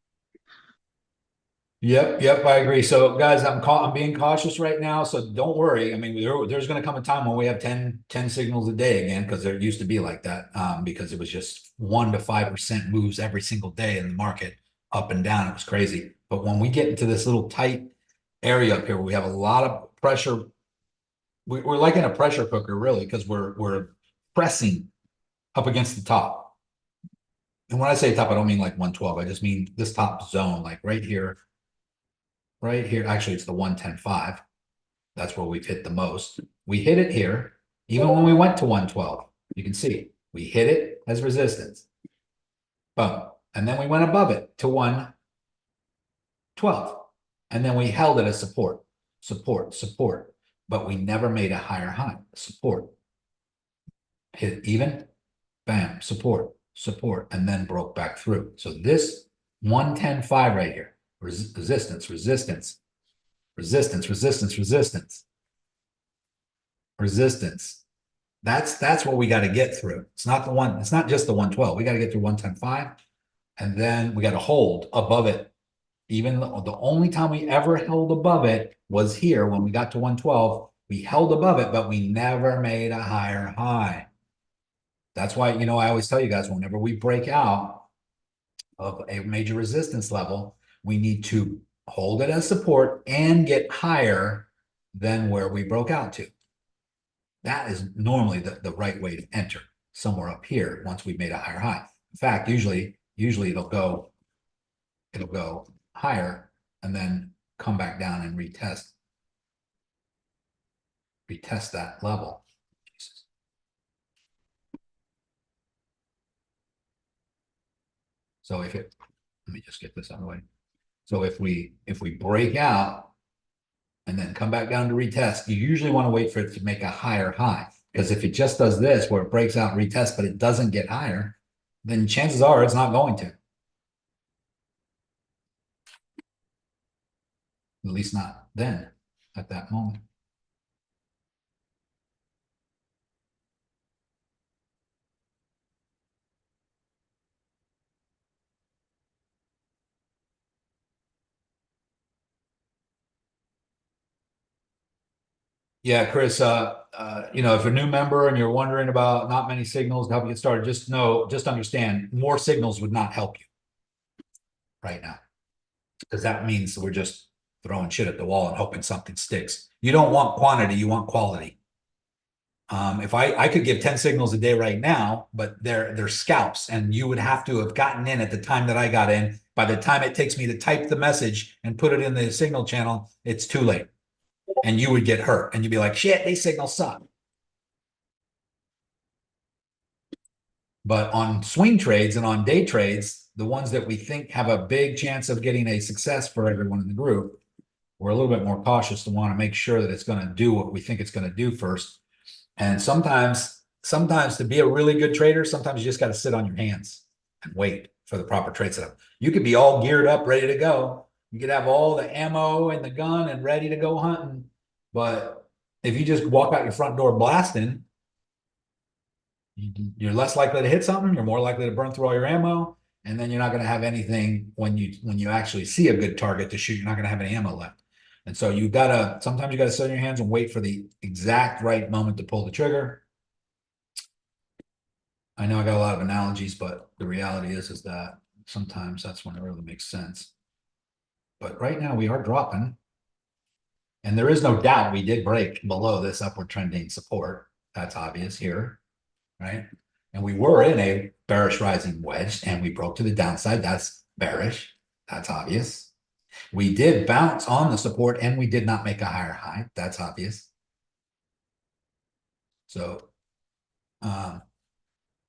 Yep, I agree. So guys, I'm being cautious right now, so don't worry. I mean, there's going to come a time when we have 10 signals a day again, because there used to be like that, because it was just 1 to 5% moves every single day in the market, up and down. It was crazy. But when we get into this little tight area up here where we have a lot of pressure, we're like in a pressure cooker, really, because we're pressing up against the top. And when I say top, I don't mean like 112. I just mean this top zone, like right here. Right here. Actually, it's the 110.5. That's where we've hit the most. We hit it here, even when we went to 112. You can see we hit it as resistance. Boom. And then we went above it to 112. And then we held it as support, support, support. But we never made a higher high. Support. Hit even, bam, support, support, and then broke back through. So this 110.5 right here, resistance, resistance, resistance, resistance, resistance, resistance. That's what we got to get through. It's not the one, it's not just the 112. We got to get through 110.5, and then we got to hold above it. Even the only time we ever held above it was here when we got to 112. We held above it, but we never made a higher high. That's why, you know, I always tell you guys, whenever we break out of a major resistance level, we need to hold it as support and get higher than where we broke out to. That is normally the right way to enter, somewhere up here once we've made a higher high. In fact, usually it'll go higher and then come back down and retest that level. Jesus. So let me just get this out of the way. So if we break out and then come back down to retest, you usually want to wait for it to make a higher high. Because if it just does this, where it breaks out and retests, but it doesn't get higher, then chances are it's not going to. At least not then, at that moment. Yeah, Chris, you know, if you're a new member and you're wondering about not many signals to help you get started, just understand more signals would not help you right now. Because that means we're just throwing shit at the wall and hoping something sticks. You don't want quantity, you want quality. If I could give 10 signals a day right now, but they're scalps, and you would have to have gotten in at the time that I got in. By the time it takes me to type the message and put it in the signal channel, it's too late. And you would get hurt and you'd be like, shit, these signals suck. But on swing trades and on day trades, the ones that we think have a big chance of getting a success for everyone in the group, we're a little bit more cautious to want to make sure that it's going to do what we think it's going to do first. And sometimes to be a really good trader, sometimes you just got to sit on your hands and wait for the proper trade setup. You could be all geared up, ready to go. You could have all the ammo and the gun and ready to go hunting. But if you just walk out your front door blasting, you're less likely to hit something. You're more likely to burn through all your ammo. And then you're not going to have anything when you actually see a good target to shoot. You're not going to have any ammo left. And so sometimes you got to sit on your hands and wait for the exact right moment to pull the trigger. I know I got a lot of analogies, but the reality is that sometimes that's when it really makes sense. But right now we are dropping. And there is no doubt we did break below this upward trending support. That's obvious here, right? And we were in a bearish rising wedge and we broke to the downside. That's bearish. That's obvious. We did bounce on the support and we did not make a higher high. That's obvious. So where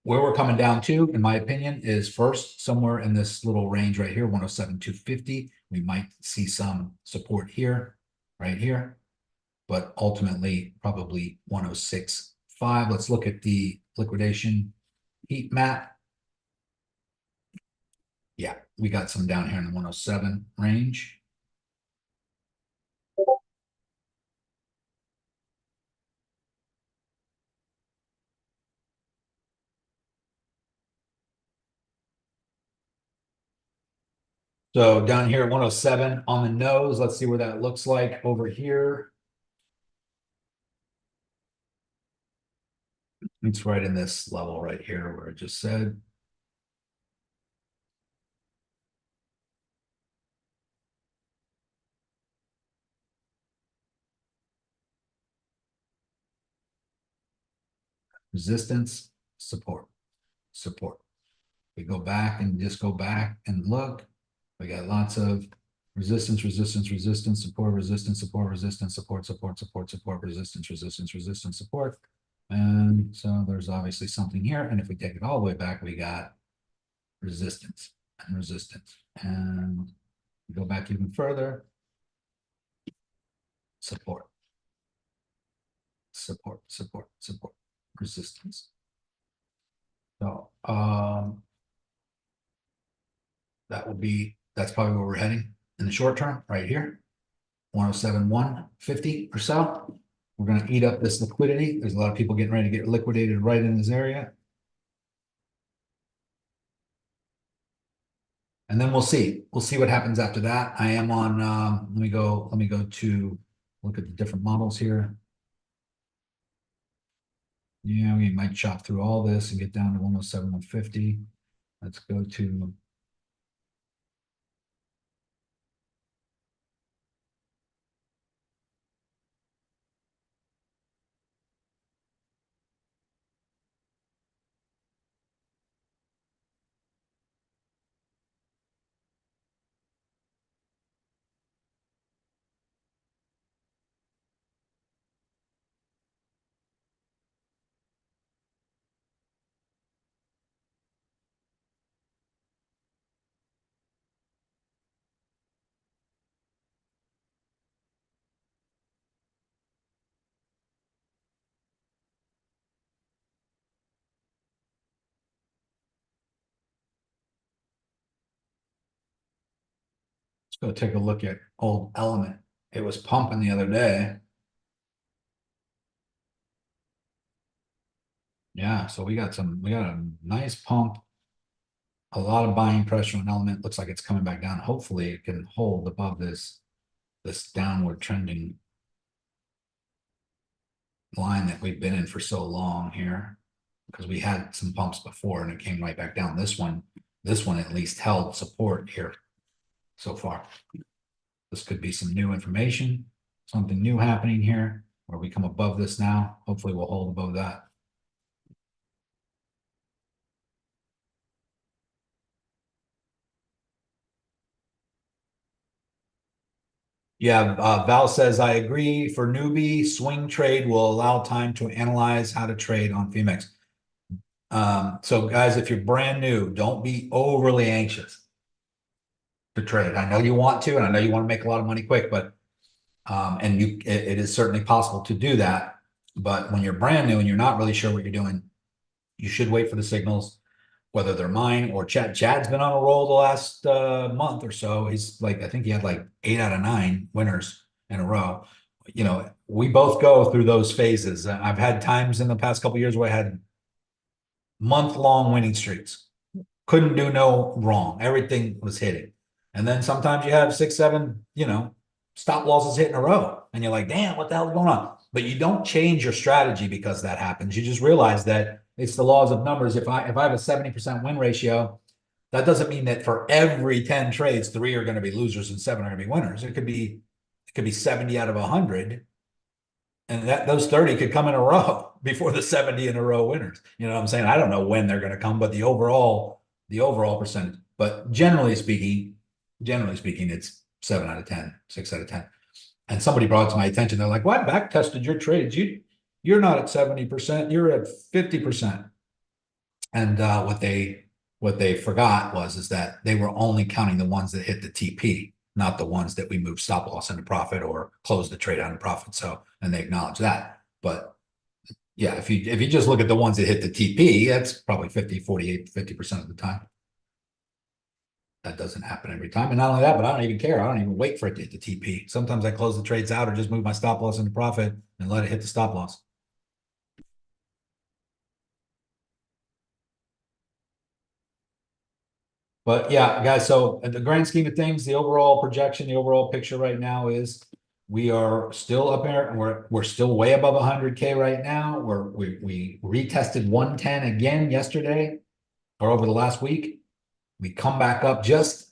we're coming down to, in my opinion, is first somewhere in this little range right here, 107.250. We might see some support here, right here, but ultimately probably 106.5. Let's look at the liquidation heat map. Yeah, we got some down here in the 107 range. So down here at 107 on the nose, let's see where that looks like over here. It's right in this level right here where I just said. Resistance, support, support, We go back and just go back and look. We got lots of resistance, resistance, resistance, support, resistance, support, resistance, support, support, support, support, resistance, resistance, resistance, support. And so there's obviously something here. And if we take it all the way back, we got resistance and resistance. And we go back even further. Support. Support, support, support, resistance. So that's probably where we're heading in the short term, right here. 107, 150 or so. We're going to eat up this liquidity. There's a lot of people getting ready to get liquidated right in this area. And then we'll see. We'll see what happens after that. I am on, let me go to look at the different models here. Yeah, we might chop through all this and get down to 107, 150. Let's go to let's go take a look at old element. It was pumping the other day. Yeah, so we got a nice pump. A lot of buying pressure on element. Looks like it's coming back down. Hopefully it can hold above this downward trending line that we've been in for so long here, because we had some pumps before and it came right back down. This one at least held support here so far. This could be some new information, something new happening here where we come above this now. Hopefully we'll hold above that. Yeah, Val says, I agree. For newbie, swing trade will allow time to analyze how to trade on FEMX. So guys, if you're brand new, don't be overly anxious to trade. I know you want to, and I know you want to make a lot of money quick, but it is certainly possible to do that. But when you're brand new and you're not really sure what you're doing, you should wait for the signals, whether they're mine or Chad. Chad's been on a roll the last month or so. He's like, I think he had like 8 out of 9 winners in a row. You know, we both go through those phases. I've had times in the past couple of years where I had month-long winning streaks. Couldn't do no wrong. Everything was hitting. And then sometimes you have 6, 7, stop losses hit in a row. And you're like, damn, what the hell is going on? But you don't change your strategy because that happens. You just realize that it's the laws of numbers. If I have a 70% win ratio, that doesn't mean that for every 10 trades, 3 are going to be losers and 7 are going to be winners. It could be 70 out of 100. And those 30 could come in a row before the 70 in a row winners. You know what I'm saying? I don't know when they're going to come, but the overall percentage. But generally speaking, it's 7 out of 10, 6 out of 10. And somebody brought it to my attention. They're like, "Well, I back tested your trades. You're not at 70%. You're at 50%." And what they forgot is that they were only counting the ones that hit the TP, not the ones that we moved stop loss into profit or closed the trade out in profit. So, and they acknowledge that. But yeah, if you just look at the ones that hit the TP, that's probably 50, 48, 50% of the time. That doesn't happen every time. And not only that, but I don't even care. I don't even wait for it to hit the TP. Sometimes I close the trades out or just move my stop loss into profit and let it hit the stop loss. But yeah, guys, so in the grand scheme of things, the overall projection, the overall picture right now is we are still up there and we're still way above 100K right now. We retested 110 again yesterday or over the last week. We come back up just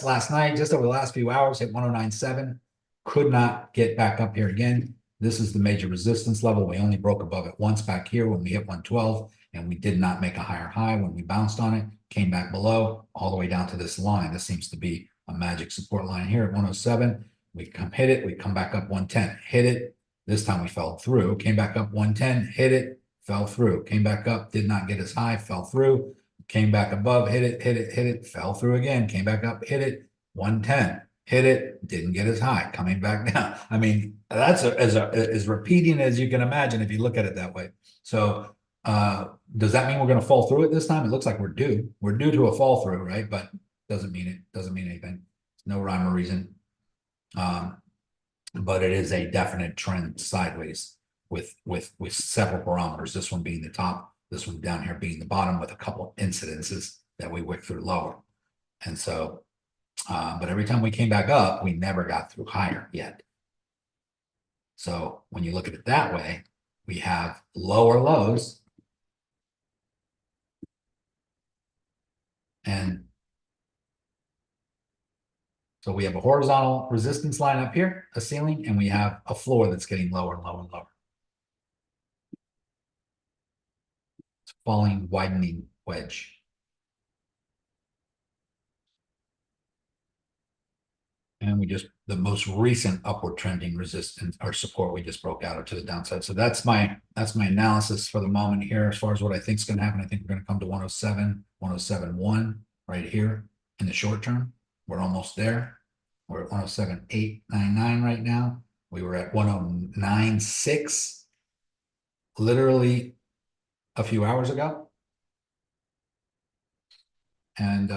last night, just over the last few hours, hit 109.7. Could not get back up here again. This is the major resistance level. We only broke above it once back here when we hit 112. and we did not make a higher high when we bounced on it, came back below, all the way down to this line. This seems to be a magic support line here at 107. We come hit it, we come back up 110, hit it. This time we fell through, came back up 110, hit it, fell through, came back up, did not get as high, fell through, came back above, hit it, fell through again, came back up, hit it, 110, hit it, didn't get as high, coming back down. I mean, that's as repeating as you can imagine if you look at it that way. So does that mean we're going to fall through it this time? It looks like we're due. We're due to a fall through, right? But doesn't mean anything. No rhyme or reason. But it is a definite trend sideways with several barometers. This one being the top, this one down here being the bottom, with a couple incidences that we wick through lower. And so, but every time we came back up, we never got through higher yet. So when you look at it that way, we have lower lows and so we have a horizontal resistance line up here, a ceiling, and we have a floor that's getting lower and lower and lower. It's a falling, widening wedge. And we just, the most recent upward trending resistance or support we just broke out to the downside. So that's my analysis for the moment here as far as what I think is going to happen. I think we're going to come to 107, 107.1 right here in the short term. We're almost there. We're at 107.899 right now. We were at 109.6 literally a few hours ago. And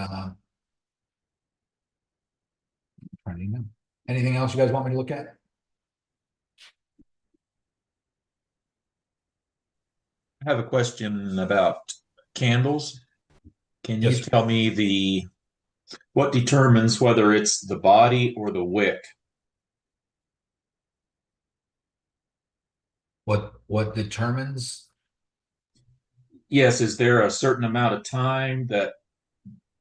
anything else you guys want me to look at? I have a question about candles. Can you Yes. tell me what determines whether it's the body or the wick? What determines? Yes, is there a certain amount of time that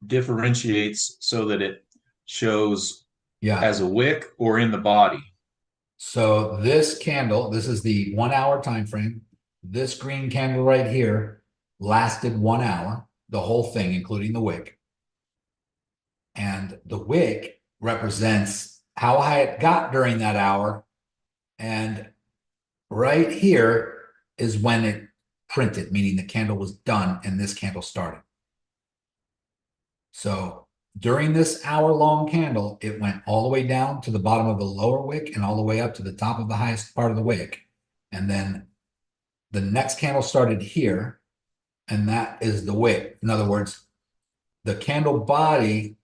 differentiates so that it shows Yeah. as a wick or in the body? So this candle, this is the 1 hour time frame. This green candle right here lasted 1 hour, the whole thing, including the wick. And the wick represents how high it got during that hour. And right here is when it printed, meaning the candle was done and this candle started. So during this hour-long candle, it went all the way down to the bottom of the lower wick and all the way up to the top of the highest part of the wick. And then the next candle started here, and that is the wick. In other words, the candle body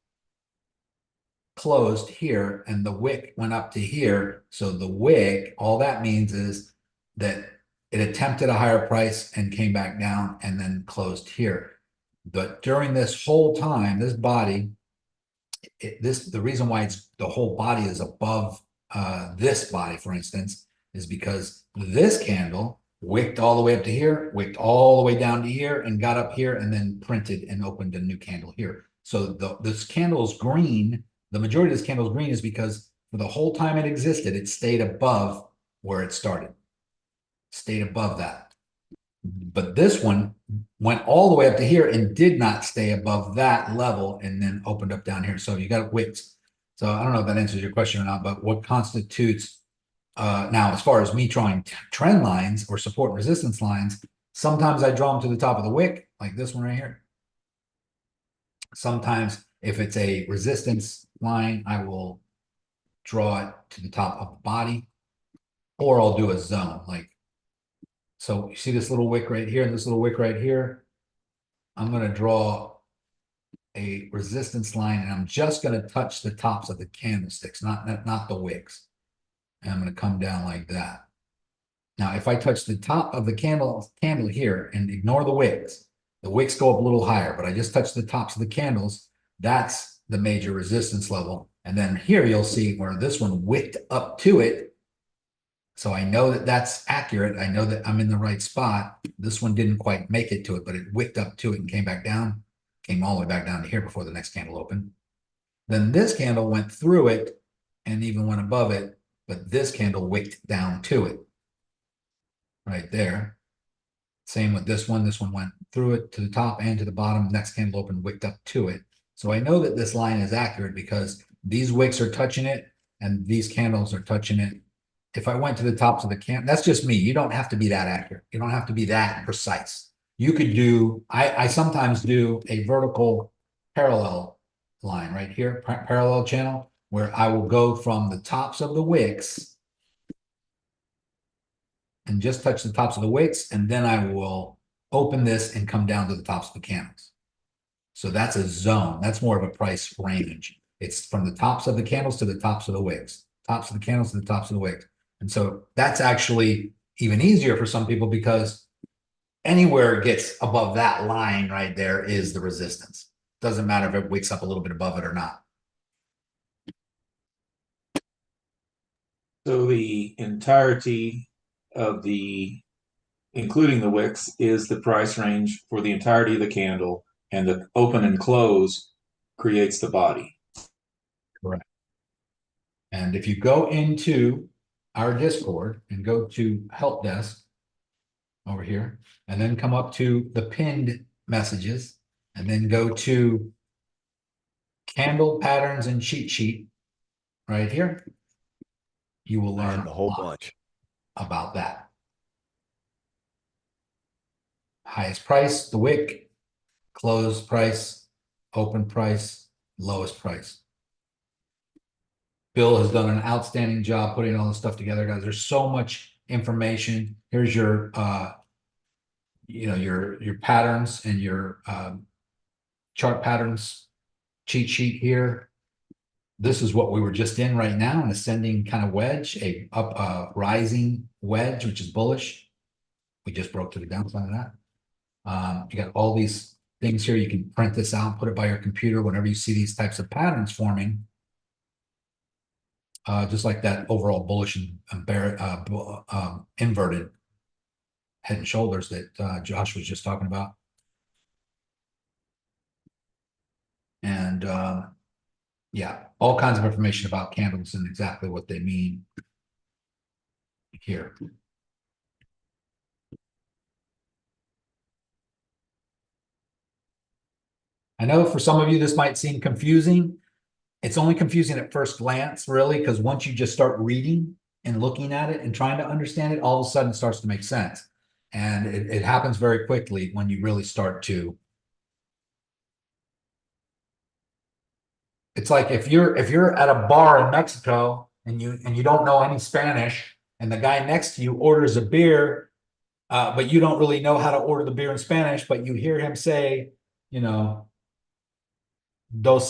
closed here and the wick went up to here. So the wick, all that means is that it attempted a higher price and came back down and then closed here. But during this whole time, this body, the reason why the whole body is above this body, for instance, is because this candle wicked all the way up to here, wicked all the way down to here, and got up here, and then printed and opened a new candle here. So this candle's green. The majority of this candle's green is because for the whole time it existed, it stayed above where it started, stayed above that. But this one went all the way up to here and did not stay above that level and then opened up down here. So you got wicks. So I don't know if that answers your question or not, but what constitutes now, as far as me drawing trend lines or support and resistance lines, sometimes I draw them to the top of the wick, like this one right here. Sometimes if it's a resistance line, I will draw it to the top of the body, or I'll do a zone. Like, so you see this little wick right here and this little wick right here. I'm going to draw a resistance line, and I'm just going to touch the tops of the candlesticks, not the wicks. And I'm going to come down like that. Now, if I touch the top of the candle here and ignore the wicks go up a little higher, but I just touch the tops of the candles, that's the major resistance level. And then here you'll see where this one wicked up to it. So I know that that's accurate. I know that I'm in the right spot. This one didn't quite make it to it, but it wicked up to it and came back down, came all the way back down to here before the next candle opened. Then this candle went through it and even went above it, but this candle wicked down to it right there. Same with this one. This one went through it to the top and to the bottom. Next candle opened, wicked up to it. So I know that this line is accurate because these wicks are touching it and these candles are touching it. If I went to the tops of the candle, that's just me. You don't have to be that accurate. You don't have to be that precise. You could do, I sometimes do a vertical parallel line right here, parallel channel, where I will go from the tops of the wicks and just touch the tops of the wicks, and then I will open this and come down to the tops of the candles. So that's a zone. That's more of a price range. It's from the tops of the candles to the tops of the wicks, tops of the candles to the tops of the wicks. And so that's actually even easier for some people because anywhere it gets above that line right there is the resistance. Doesn't matter if it wicks up a little bit above it or not. So the entirety of including the wicks, is the price range for the entirety of the candle, and the open and close creates the body. Correct. And if you go into our Discord and go to help desk over here, and then come up to the pinned messages, and then go to candle patterns and cheat sheet right here, you will learn a whole lot bunch about that. Highest price, the wick, close price, open price, lowest price. Bill has done an outstanding job putting all this stuff together, guys. There's so much information. Here's your your patterns and your chart patterns cheat sheet here. This is what we were just in right now, an ascending kind of wedge, a rising wedge, which is bullish. We just broke to the downside of that. You got all these things here. You can print this out, put it by your computer whenever you see these types of patterns forming. Just like that overall bullish and bear, inverted head and shoulders that Josh was just talking about. And yeah, all kinds of information about candles and exactly what they mean here. I know for some of you this might seem confusing. It's only confusing at first glance, really, because once you just start reading and looking at it and trying to understand it, all of a sudden it starts to make sense. And it happens very quickly when you really start to. It's like if you're at a bar in Mexico and you don't know any Spanish, and the guy next to you orders a beer, but you don't really know how to order the beer in Spanish, but you hear him say, dos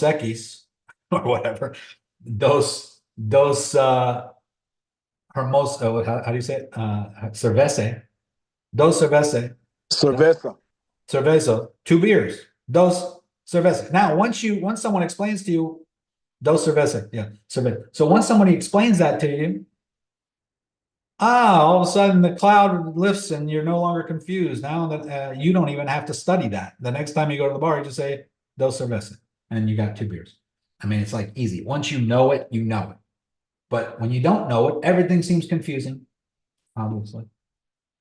Equis or whatever, dos hermoso, how do you say it? Cerveza, dos cerveza. Cerveza, 2 beers, dos cerveza. Now, once someone explains to you, dos cerveza, yeah, cerveza. So once somebody explains that to you, all of a sudden the cloud lifts and you're no longer confused. Now that you don't even have to study that. The next time you go to the bar, you just say dos cerveza, and you got 2 beers. I mean, it's like easy. Once you know it, you know it. But when you don't know it, everything seems confusing, obviously.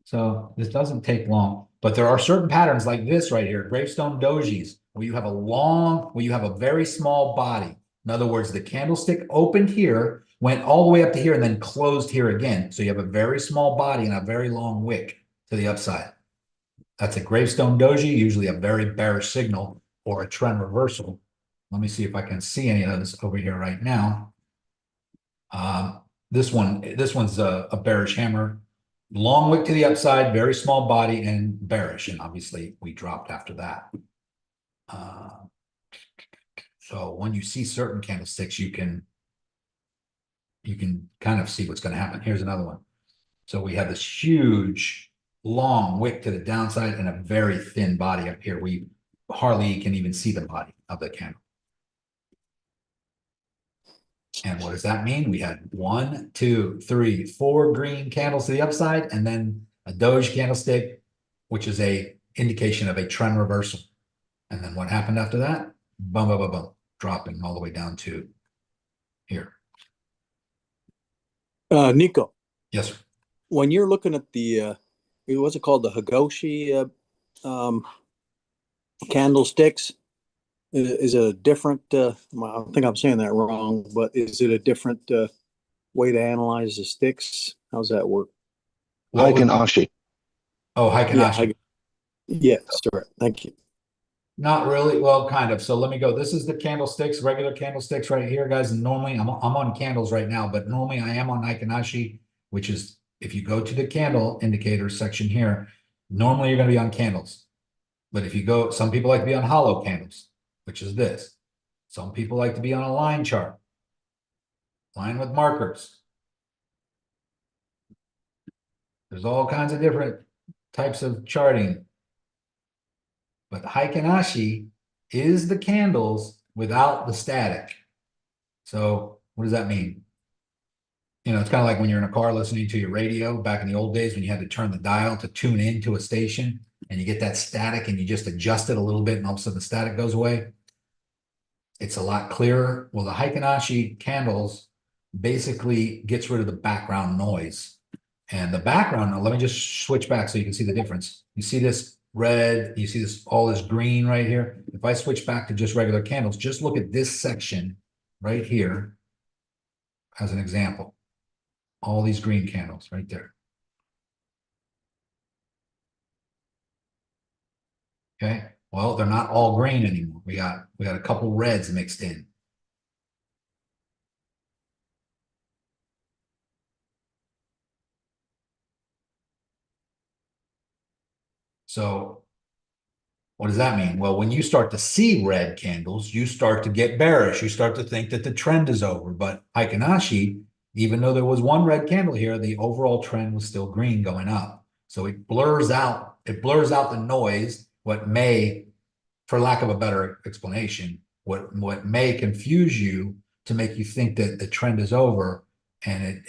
So this doesn't take long, but there are certain patterns like this right here, gravestone dojis, where you have a very small body. In other words, the candlestick opened here, went all the way up to here, and then closed here again. So you have a very small body and a very long wick to the upside. That's a gravestone doji, usually a very bearish signal or a trend reversal. Let me see if I can see any of those over here right now. This one's a bearish hammer. Long wick to the upside, very small body, and bearish. And obviously, we dropped after that. So when you see certain candlesticks, you can kind of see what's going to happen. Here's another one. So we have this huge, long wick to the downside and a very thin body up here. We hardly can even see the body of the candle. And what does that mean? We had 1, 2, 3, 4 green candles to the upside, and then a Doge candlestick, which is a indication of a trend reversal. And then what happened after that? Boom, boom, boom, boom, dropping all the way down to here. Nico, Yes, sir. when you're looking at the what's it called? The Higoshi candlesticks. Is it a different, I think I'm saying that wrong, but is it a different way to analyze the sticks? How's that work? What was- Ashi. Oh, Yeah, Haikanashi. yes, sir. Thank you. Not really. Well, kind of. So let me go. This is the candlesticks, regular candlesticks right here, guys. And normally I'm on candles right now, but normally I am on Haikanashi, which is if you go to the candle indicator section here, normally you're going to be on candles. But if you go, some people like to be on hollow candles, which is this. Some people like to be on a line chart, line with markers. There's all kinds of different types of charting. But Haikanashi is the candles without the static. So what does that mean? You know, it's kind of like when you're in a car listening to your radio back in the old days when you had to turn the dial to tune into a station and you get that static and you just adjust it a little bit and all of a sudden the static goes away. It's a lot clearer. Well, the Haikanashi candles basically gets rid of the background noise. And the background, let me just switch back so you can see the difference. You see this red, you see this all this green right here. If I switch back to just regular candles, just look at this section right here as an example. All these green candles right there. Okay. Well, they're not all green anymore. We got a couple reds mixed in. So what does that mean? Well, when you start to see red candles, you start to get bearish. You start to think that the trend is over. But Haikanashi, even though there was one red candle here, the overall trend was still green going up. So it blurs out the noise, what may, for lack of a better explanation, what may confuse you to make you think that the trend is over, and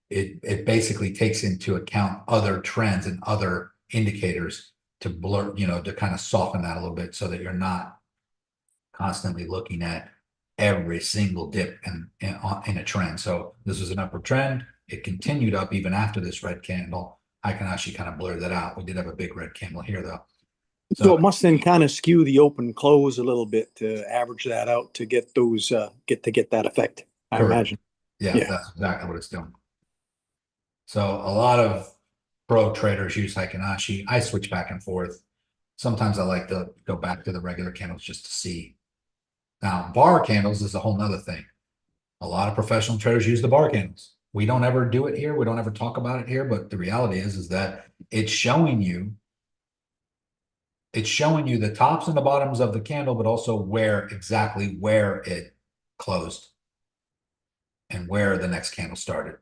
it basically takes into account other trends and other indicators to blur, you know, to kind of soften that a little bit so that you're not constantly looking at every single dip in a trend. So this was an upward trend. It continued up even after this red candle. Haikanashi kind of blurred that out. We did have a big red candle here though. So it must then kind of skew the open close a little bit to average that out to get those get that effect, I Correct. imagine. Yeah, that's exactly what it's doing. So a lot of pro traders use Haikanashi. I switch back and forth. Sometimes I like to go back to the regular candles just to see. Now, bar candles is a whole nother thing. A lot of professional traders use the bar candles. We don't ever do it here. We don't ever talk about it here, but the reality is that it's showing you the tops and the bottoms of the candle, but also exactly where it closed and where the next candle started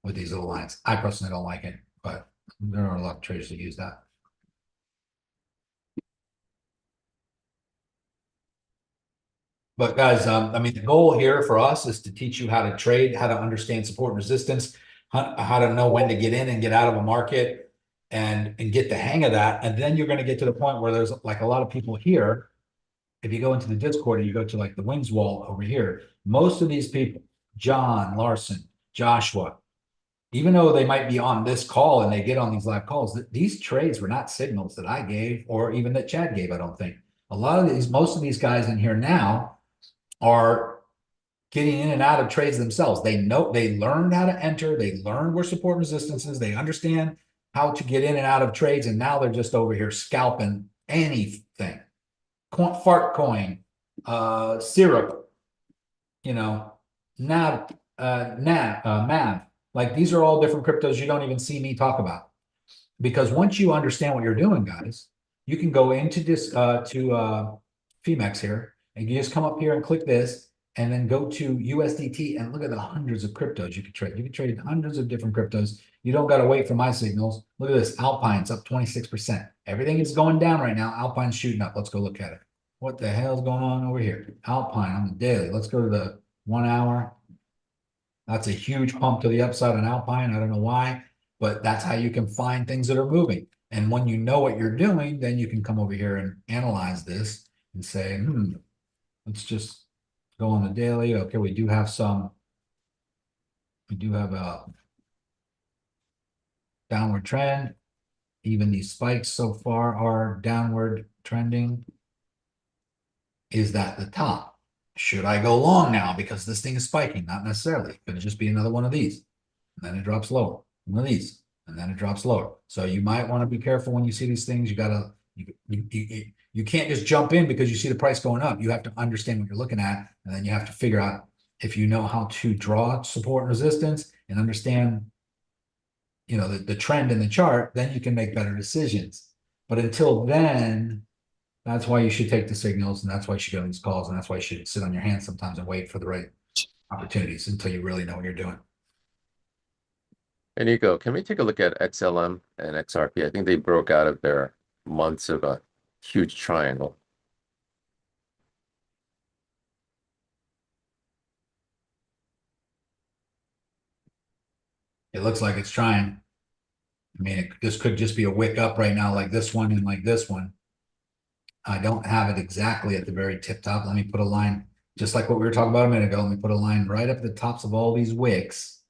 with these little lines. I personally don't like it, but there are a lot of traders that use that. But guys, I mean, the goal here for us is to teach you how to trade, how to understand support and resistance, how to know when to get in and get out of a market and get the hang of that. And then you're going to get to the point where there's like a lot of people here. If you go into the Discord and you go to like the wins wall over here, most of these people, John, Larson, Joshua, even though they might be on this call and they get on these live calls, these trades were not signals that I gave or even that Chad gave, I don't think. Most of these guys in here now are getting in and out of trades themselves. They learned how to enter, they learned where support and resistance is, they understand how to get in and out of trades, and now they're just over here scalping anything. Fart coin, syrup, you know, NAV, MAV. Like these are all different cryptos you don't even see me talk about. Because once you understand what you're doing, guys, you can go into this to Femex here, and you just come up here and click this, and then go to USDT and look at the hundreds of cryptos you can trade. You can trade hundreds of different cryptos. You don't got to wait for my signals. Look at this, Alpine's up 26%. Everything is going down right now. Alpine's shooting up. Let's go look at it. What the hell is going on over here? Alpine on the daily. Let's go to the 1 hour. That's a huge pump to the upside on Alpine. I don't know why, but that's how you can find things that are moving. And when you know what you're doing, then you can come over here and analyze this and say, let's just go on the daily. Okay, we do have a downward trend. even these spikes so far are downward trending is that the top. Should I go long now because this thing is spiking? Not necessarily. Could just be another one of these. And then it drops lower. One of these. And then it drops lower. So you might want to be careful when you see these things. You gotta you can't just jump in because you see the price going up. You have to understand what you're looking at, and then you have to figure out if you know how to draw support and resistance and understand, you know, the trend in the chart, then you can make better decisions. But until then, that's why you should take the signals, and that's why you should go on these calls, and that's why you should sit on your hands sometimes and wait for the right opportunities until you really know what you're doing. And Nico, can we take a look at XLM and XRP? I think they broke out of their months of a huge triangle. It looks like it's trying. I mean, this could just be a wick up right now, like this one and like this one. I don't have it exactly at the very tip top. Let me put a line, just like what we were talking about a minute ago. Let me put a line right up the tops of all these wicks.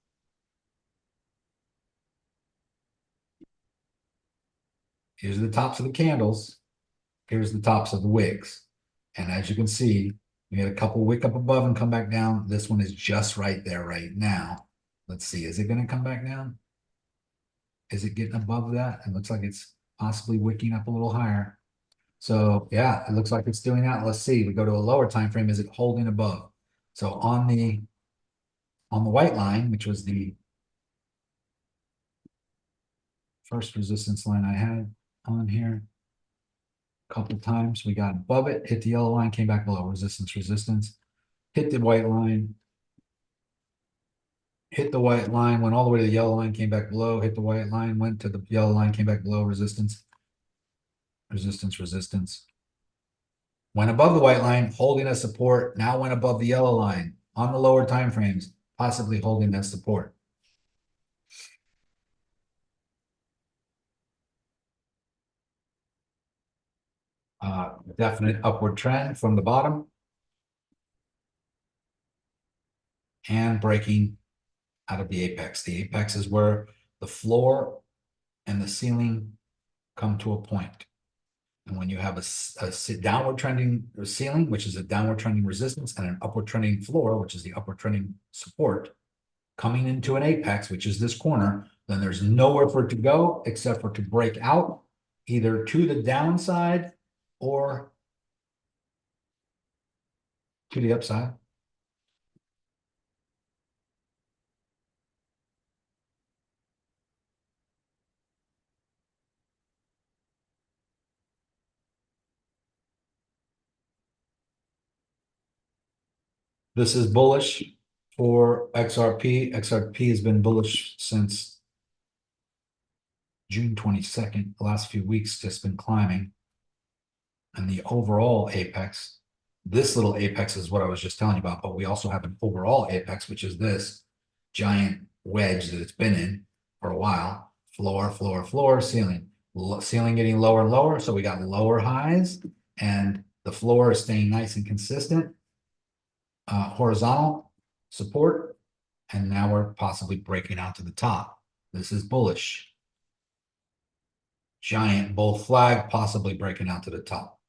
Here's the tops of the candles. Here's the tops of the wicks. And as you can see, we had a couple wick up above and come back down. This one is just right there right now. Let's see, is it going to come back down? Is it getting above that? It looks like it's possibly wicking up a little higher. So yeah, it looks like it's doing that. Let's see. We go to a lower time frame. Is it holding above? So on the white line, which was the first resistance line I had on here, a couple times we got above it, hit the yellow line, came back below. Resistance, resistance. Hit the white line. Hit the white line, went all the way to the yellow line, came back below, hit the white line, went to the yellow line, came back below, resistance, resistance, resistance. Went above the white line, holding a support, now went above the yellow line on the lower time frames, possibly holding that support. Definite upward trend from the bottom. And breaking out of the apex. The apex is where the floor and the ceiling come to a point. And when you have a downward trending ceiling, which is a downward trending resistance, and an upward trending floor, which is the upward trending support, coming into an apex, which is this corner, then there's nowhere for it to go except for to break out either to the downside or to the upside. This is bullish for XRP. XRP has been bullish since June 22nd. The last few weeks just been climbing. And the overall apex, this little apex is what I was just telling you about, but we also have an overall apex, which is this giant wedge that it's been in for a while. Floor, floor, floor, ceiling. Ceiling getting lower and lower. So we got lower highs, and the floor is staying nice and consistent. Horizontal support, and now we're possibly breaking out to the top. This is bullish. Giant bull flag, possibly breaking out to the top.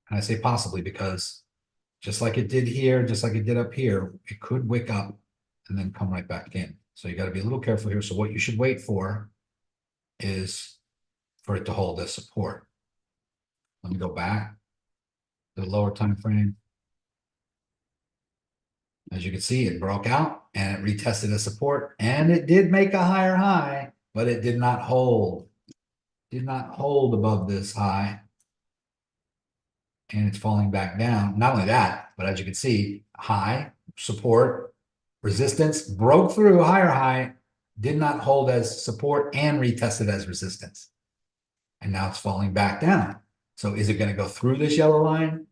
And I say possibly because just like it did here, just like it did up here, it could wick up and then come right back in. So you got to be a little careful here. So what you should wait for is for it to hold this support. Let me go back to the lower time frame. As you can see, it broke out and it retested a support, and it did make a higher high, but it did not hold. Did not hold above this high. And it's falling back down. Not only that, but as you can see, high, support, resistance, broke through a higher high, did not hold as support and retested as resistance. And now it's falling back down. So is it going to go through this yellow line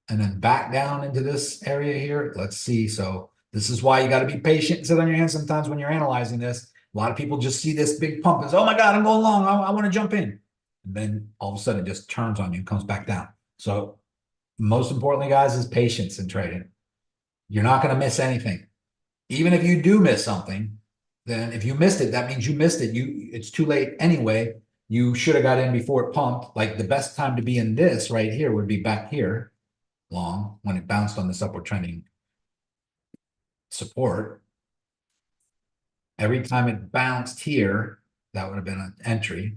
and then back down into this area here? Let's see. So this is why you got to be patient and sit on your hands sometimes when you're analyzing this. A lot of people just see this big pump and say, oh my God, I'm going long. I want to jump in. And then all of a sudden it just turns on you and comes back down. So most importantly, guys, is patience in trading. You're not going to miss anything. Even if you do miss something, then if you missed it, that means you missed it. It's too late anyway. You should have got in before it pumped. Like the best time to be in this right here would be back here long when it bounced on this upward trending support. Every time it bounced here, that would have been an entry.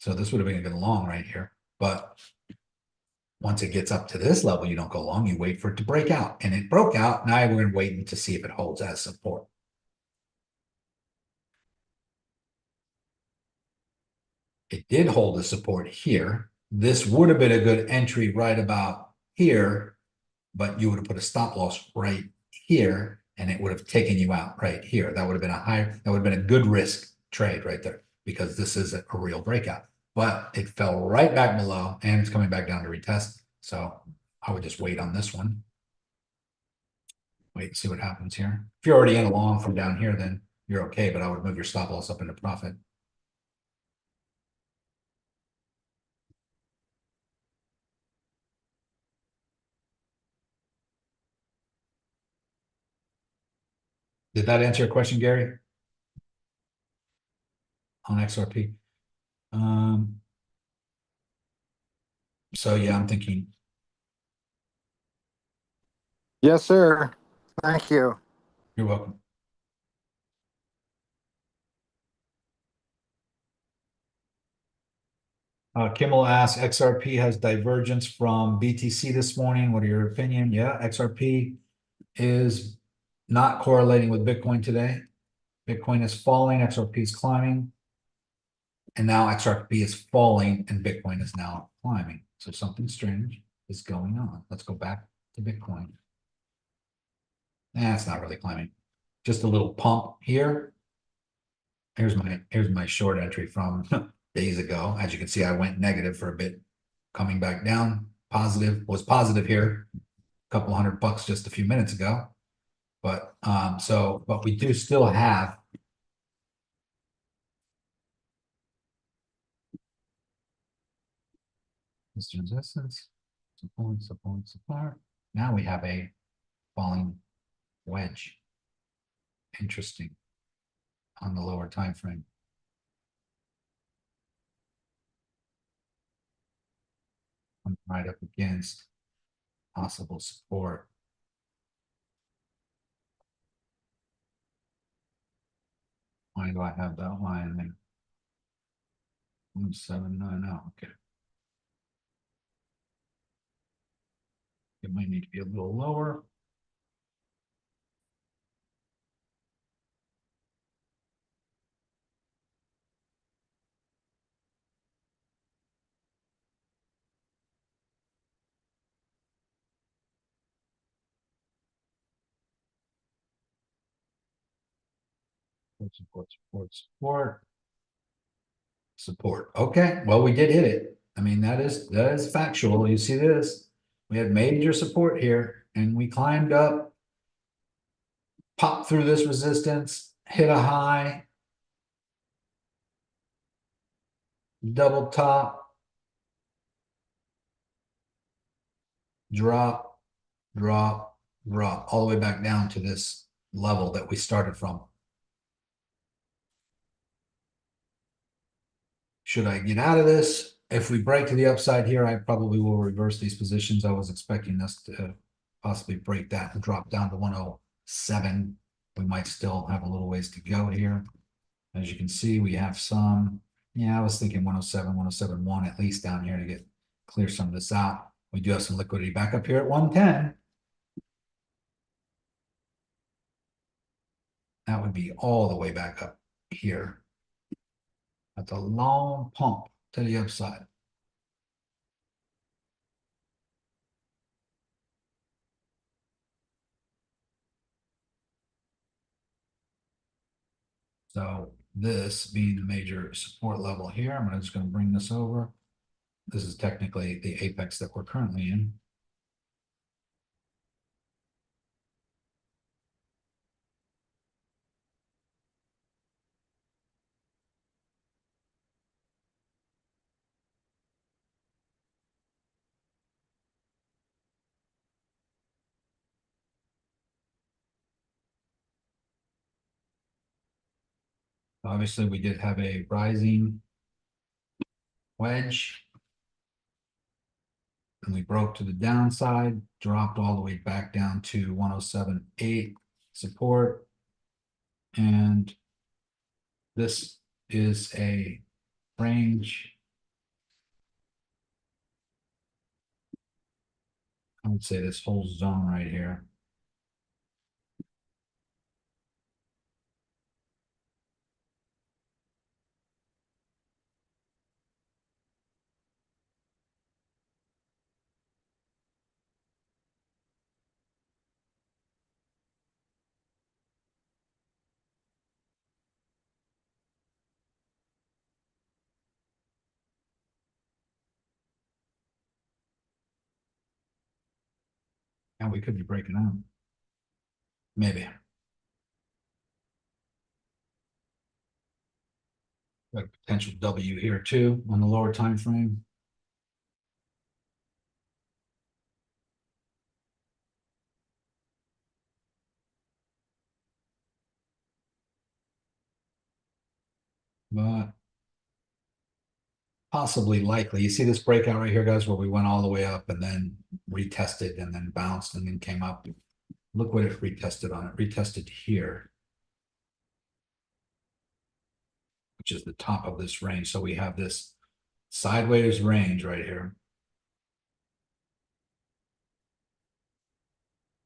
So this would have been a good long right here. But once it gets up to this level, you don't go long, you wait for it to break out. And it broke out. Now we're waiting to see if it holds as support. It did hold the support here. This would have been a good entry right about here, but you would have put a stop loss right here and it would have taken you out right here. That would have been that would have been a good risk trade right there because this is a real breakout. But it fell right back below and it's coming back down to retest. So I would just wait on this one. Wait and see what happens here. If you're already in a long from down here, then you're okay, but I would move your stop loss up into profit. Did that answer your question, Gary? On XRP? So yeah, I'm thinking, Yes, sir. Thank you. you're welcome. Kimmel asks, XRP has divergence from BTC this morning. What are your opinion? Yeah, XRP is not correlating with Bitcoin today. Bitcoin is falling, XRP is climbing. And now XRP is falling and Bitcoin is now climbing. So something strange is going on. Let's go back to Bitcoin. It's not really climbing. Just a little pump here. Here's my short entry from days ago. As you can see, I went negative for a bit, coming back down. Was positive here, a couple $100 just a few minutes ago. But but we do still have this resistance, support. Now we have a falling wedge. Interesting on the lower time frame. I'm right up against possible support. Why do I have that line there? 1790. Okay. It might need to be a little lower. Support. Okay, well, we did hit it. I mean, that is factual. You see this? We had major support here and we climbed up, popped through this resistance, hit a high, double top, drop, drop, drop, all the way back down to this level that we started from. Should I get out of this? If we break to the upside here, I probably will reverse these positions. I was expecting us to possibly break that and drop down to 107. We might still have a little ways to go here. As you can see, we have some, I was thinking 107, 107.1 at least down here to clear some of this out. We do have some liquidity back up here at 110. That would be all the way back up here. That's a long pump to the upside. So this being the major support level here, I'm just going to bring this over. This is technically the apex that we're currently in. Obviously, we did have a rising wedge. And we broke to the downside, dropped all the way back down to 107.8 support. And this is a range. I would say this whole zone right here. And we could be breaking out. Maybe. Got a potential W here too on the lower time frame. But possibly likely. You see this breakout right here, guys, where we went all the way up and then retested and then bounced and then came up. Look what it retested on. It retested here, which is the top of this range. So we have this sideways range right here.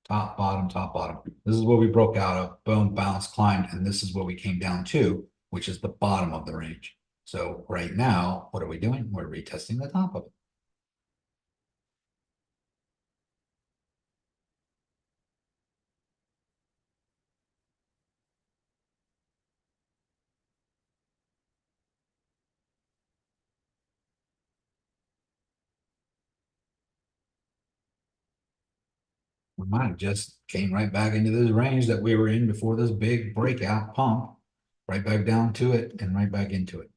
Top, bottom, top, bottom. This is what we broke out of. Boom, bounce, climbed, and this is what we came down to, which is the bottom of the range. So right now, what are we doing? We're retesting the top of it. We might have just came right back into this range that we were in before this big breakout pump, right back down to it and right back into it.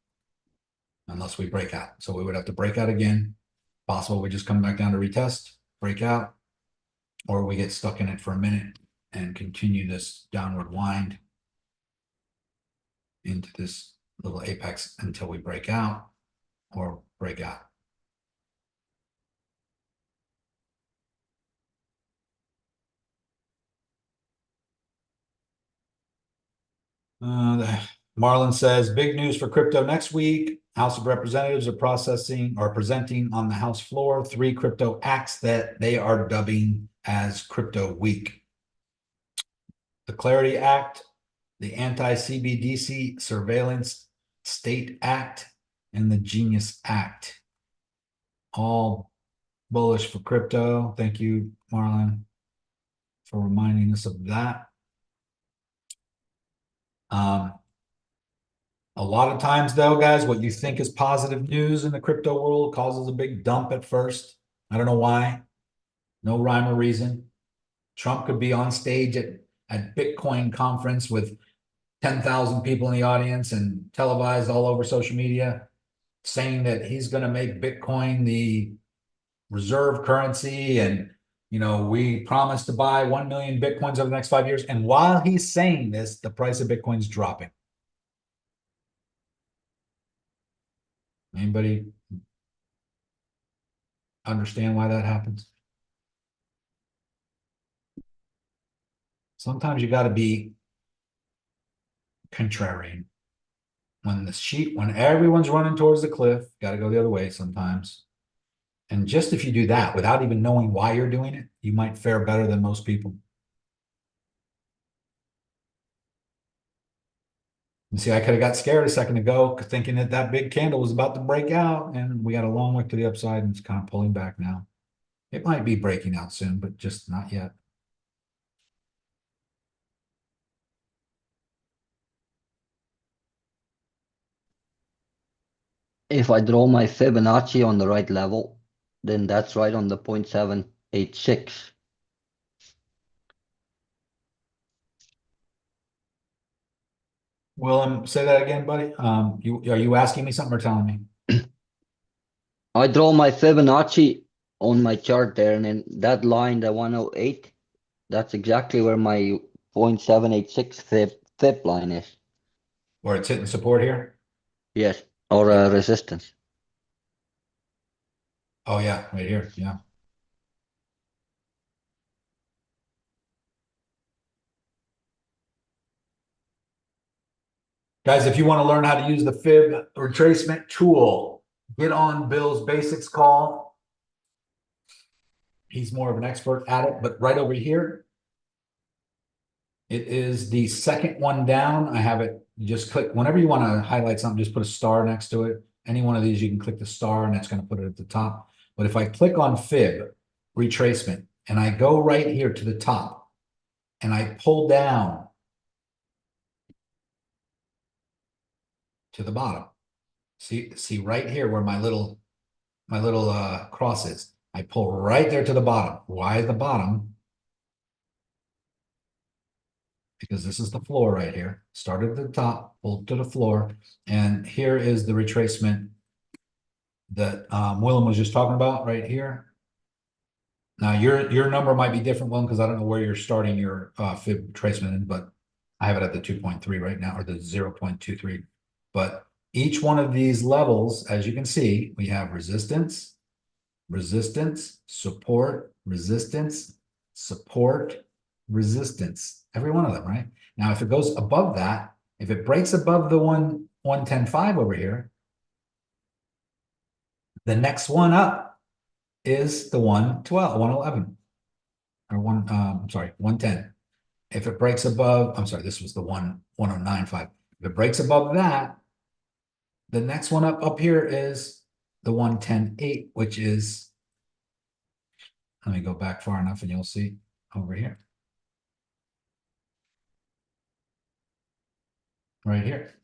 Unless we break out. So we would have to break out again. Possible we just come back down to retest, break out, or we get stuck in it for a minute and continue this downward wind into this little apex until we break out or break out. Marlon says, big news for crypto next week. House of Representatives are presenting on the House floor 3 crypto acts that they are dubbing as Crypto Week. The Clarity Act, the Anti-CBDC Surveillance State Act, and the Genius Act. All bullish for crypto. Thank you, Marlon, for reminding us of that. A lot of times though, guys, what you think is positive news in the crypto world causes a big dump at first. I don't know why. No rhyme or reason. Trump could be on stage at Bitcoin conference with 10,000 people in the audience and televised all over social media saying that he's going to make Bitcoin the reserve currency. And, you know, we promised to buy 1 million Bitcoins over the next 5 years. And while he's saying this, the price of Bitcoin's dropping. Anybody understand why that happens? Sometimes you got to be contrarian. When everyone's running towards the cliff, got to go the other way sometimes. And just if you do that without even knowing why you're doing it, you might fare better than most people. You see, I could have got scared a second ago thinking that that big candle was about to break out, and we got a long way to the upside and it's kind of pulling back now. It might be breaking out soon, but just not yet. If I draw my Fibonacci on the right level, then that's right on the 0.786. Willem, say that again, buddy. Are you asking me something or telling me? I draw my Fibonacci on my chart there, and then that line, the 108, that's exactly where my 0.786 Fib line is. where it's hitting support here. Yes, or resistance. Oh yeah, right here, yeah. Guys, if you want to learn how to use the fib retracement tool, get on Bill's basics call. He's more of an expert at it, but right over here, it is the second one down. I have it, you just click, whenever you want to highlight something, just put a star next to it. Any one of these, you can click the star and that's going to put it at the top. But if I click on fib retracement and I go right here to the top and I pull down to the bottom, see right here where my little cross is. I pull right there to the bottom. Why the bottom? Because this is the floor right here. Started at the top, pulled to the floor, and here is the retracement that Willem was just talking about right here. Now your number might be different, Willem, because I don't know where you're starting your fib retracement in, but I have it at the 2.3 right now, or the 0.23. But each one of these levels, as you can see, we have resistance, resistance, support, resistance, support, resistance. Every one of them, right? Now, if it goes above that, if it breaks above the 110.5 over here, the next one up is the 112, 111, or I'm sorry, 110. If it breaks above, I'm sorry, this was the 1095. If it breaks above that, the next one up here is the 110.8, which is, let me go back far enough and you'll see over here. Right here.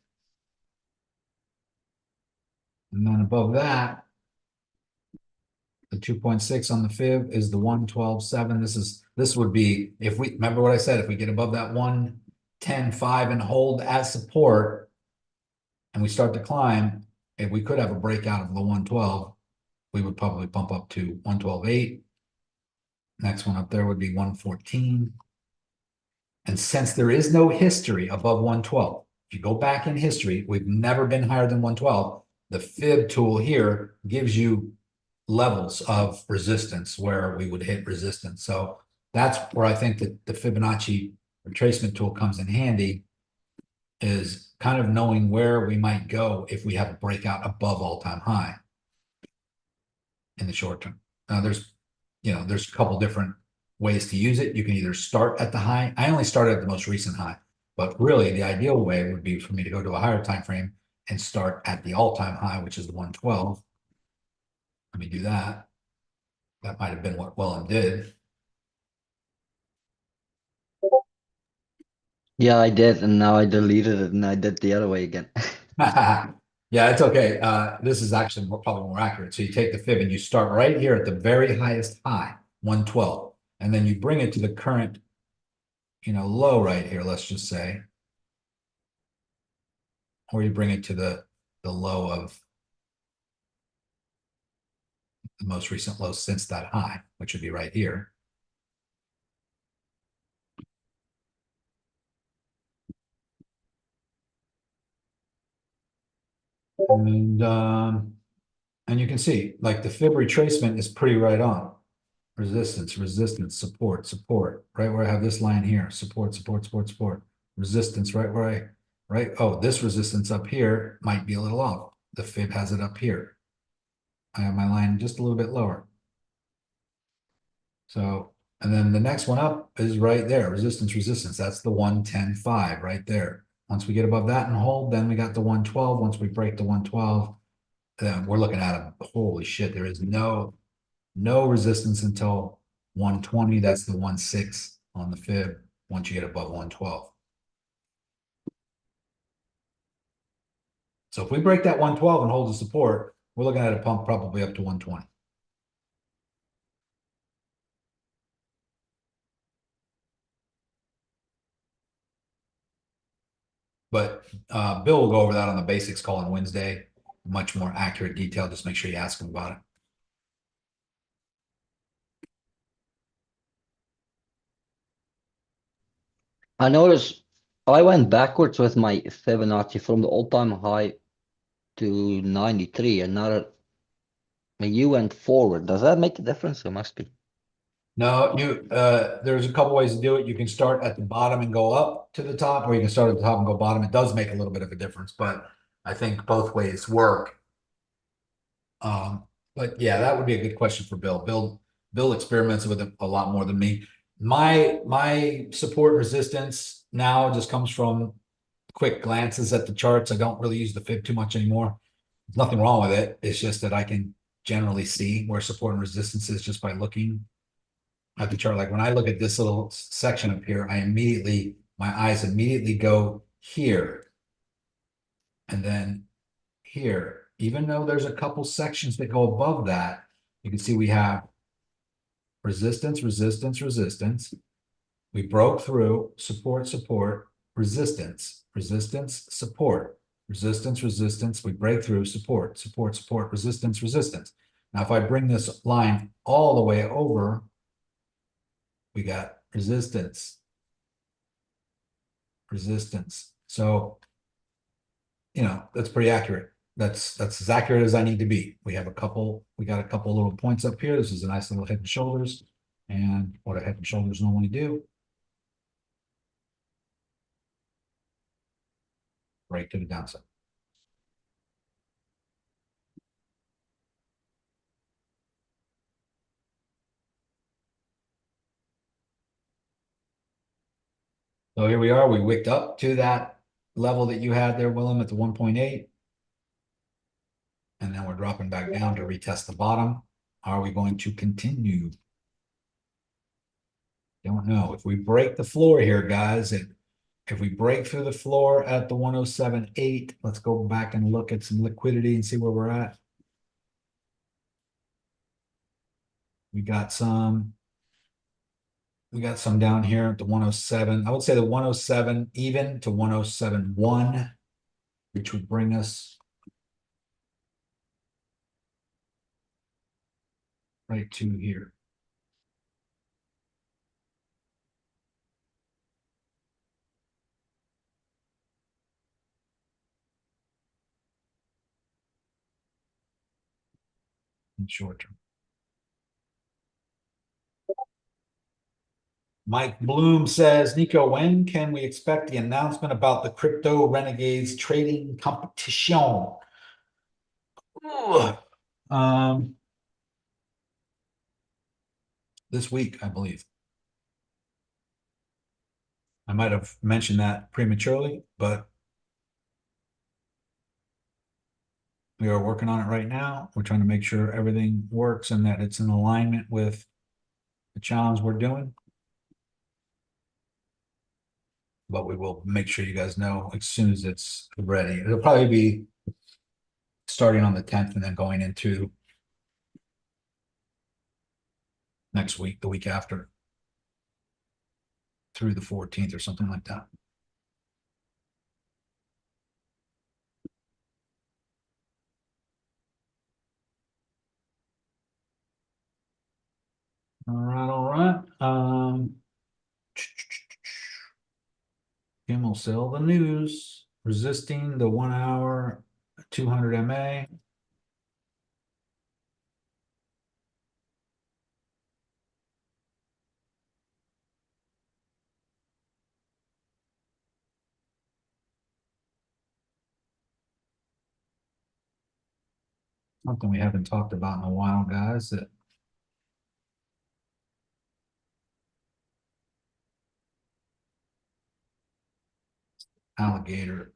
And then above that, the 2.6 on the fib is the 112.7. This would be, if we remember what I said, if we get above that 110.5 and hold as support and we start to climb, if we could have a breakout of the 112, we would probably bump up to 112.8. Next one up there would be 114. And since there is no history above 112, if you go back in history, we've never been higher than 112. The fib tool here gives you levels of resistance where we would hit resistance. So that's where I think that the Fibonacci retracement tool comes in handy, is kind of knowing where we might go if we have a breakout above all-time high in the short term. Now there's a couple different ways to use it. You can either start at the high. I only started at the most recent high, but really the ideal way would be for me to go to a higher time frame and start at the all-time high, which is the 112. Let me do that. That might have been what Willem did. Yeah, I did, and now I deleted it, and I did the other way again. Yeah, it's okay. This is actually probably more accurate. So you take the fib and you start right here at the very highest high, 112, and then you bring it to the current, low right here, let's just say, or you bring it to the low of the most recent low since that high, which would be right here. And you can see, like, the fib retracement is pretty right on. Resistance, resistance, support, support, right where I have this line here, support, support, support, support. Resistance right where oh, this resistance up here might be a little off. The fib has it up here. I have my line just a little bit lower. So, and then the next one up is right there, resistance, resistance. That's the 110.5 right there. Once we get above that and hold, then we got the 112. Once we break the 112, then we're looking at a, holy shit, there is no resistance until 120. That's the 1.6 on the fib once you get above 112. So if we break that 112 and hold the support, we're looking at a pump probably up to 120. But Bill will go over that on the basics call on Wednesday. Much more accurate detail. Just make sure you ask him about it. I noticed I went backwards with my Fibonacci from the all-time high to 93, and now you went forward. Does that make a difference? It must be. No, there's a couple ways to do it. You can start at the bottom and go up to the top, or you can start at the top and go bottom. It does make a little bit of a difference, but I think both ways work. But yeah, that would be a good question for Bill. Bill experiments with it a lot more than me. My support resistance now just comes from quick glances at the charts. I don't really use the fib too much anymore. There's nothing wrong with it. It's just that I can generally see where support and resistance is just by looking at the chart. Like when I look at this little section up here, my eyes immediately go here and then here. Even though there's a couple sections that go above that, you can see we have resistance, resistance, resistance. We broke through support, support, resistance, resistance, support, resistance, resistance. We break through support, support, support, resistance, resistance. Now, if I bring this line all the way over, we got resistance, resistance. So, that's pretty accurate. That's as accurate as I need to be. We got a couple little points up here. This is a nice little head and shoulders, and what a head and shoulders normally do. Right to the downside. So here we are. We wicked up to that level that you had there, Willem, at the 1.8. And then we're dropping back down to retest the bottom. Are we going to continue? Don't know. If we break the floor here, guys, if we break through the floor at the 107.8, let's go back and look at some liquidity and see where we're at. We got some down here at the 107. I would say the 107 even to 107.1, which would bring us right to here. In short term. Mike Bloom says, Nico, when can we expect the announcement about the crypto renegades trading competition? This week, I believe. I might have mentioned that prematurely, but we are working on it right now. We're trying to make sure everything works and that it's in alignment with the challenge we're doing. But we will make sure you guys know as soon as it's ready. It'll probably be starting on the 10th and then going into next week, the week after, through the 14th or something like that. All right. Kim will sell the news. Resisting the 1 hour 200 MA. Something we haven't talked about in a while, guys. That alligator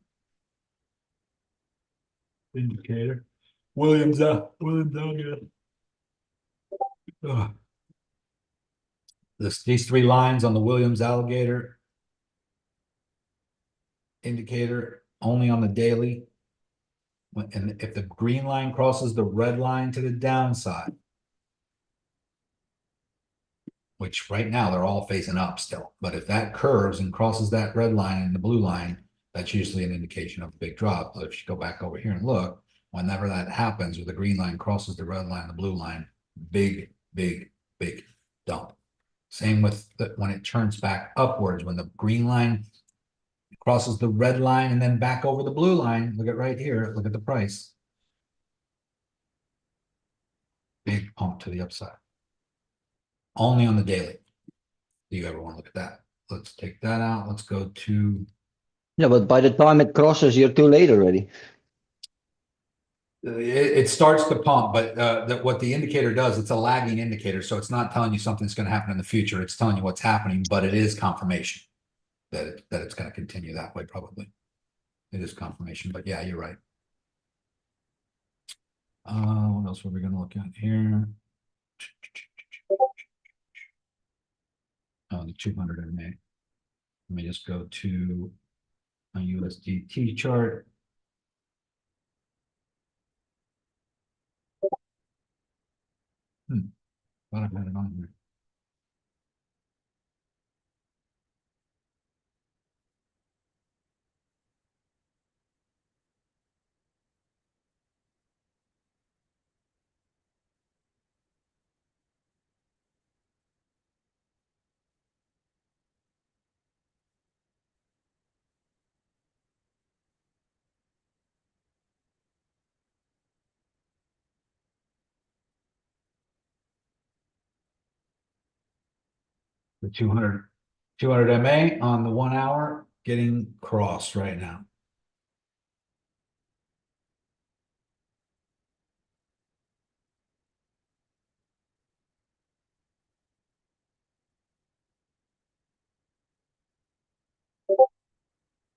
indicator. Williams alligator. These three lines on the Williams alligator indicator only on the daily. And if the green line crosses the red line to the downside, which right now they're all facing up still, but if that curves and crosses that red line and the blue line, that's usually an indication of a big drop. So if you go back over here and look, whenever that happens, where the green line crosses the red line, the blue line, big dump. Same with when it turns back upwards, when the green line crosses the red line and then back over the blue line. Look at right here. Look at the price. Big pump to the upside. Only on the daily. Do you ever want to look at that? Let's take that out. Let's go to Yeah, but by the time it crosses, you're too late already. it starts to pump, but what the indicator does, it's a lagging indicator. So it's not telling you something's going to happen in the future. It's telling you what's happening, but it is confirmation that it's going to continue that way, probably. It is confirmation, but yeah, you're right. What else were we going to look at here? Oh, the 200 MA. Let me just go to a USDT chart. Thought I had it on here. The 200 MA on the 1 hour getting crossed right now.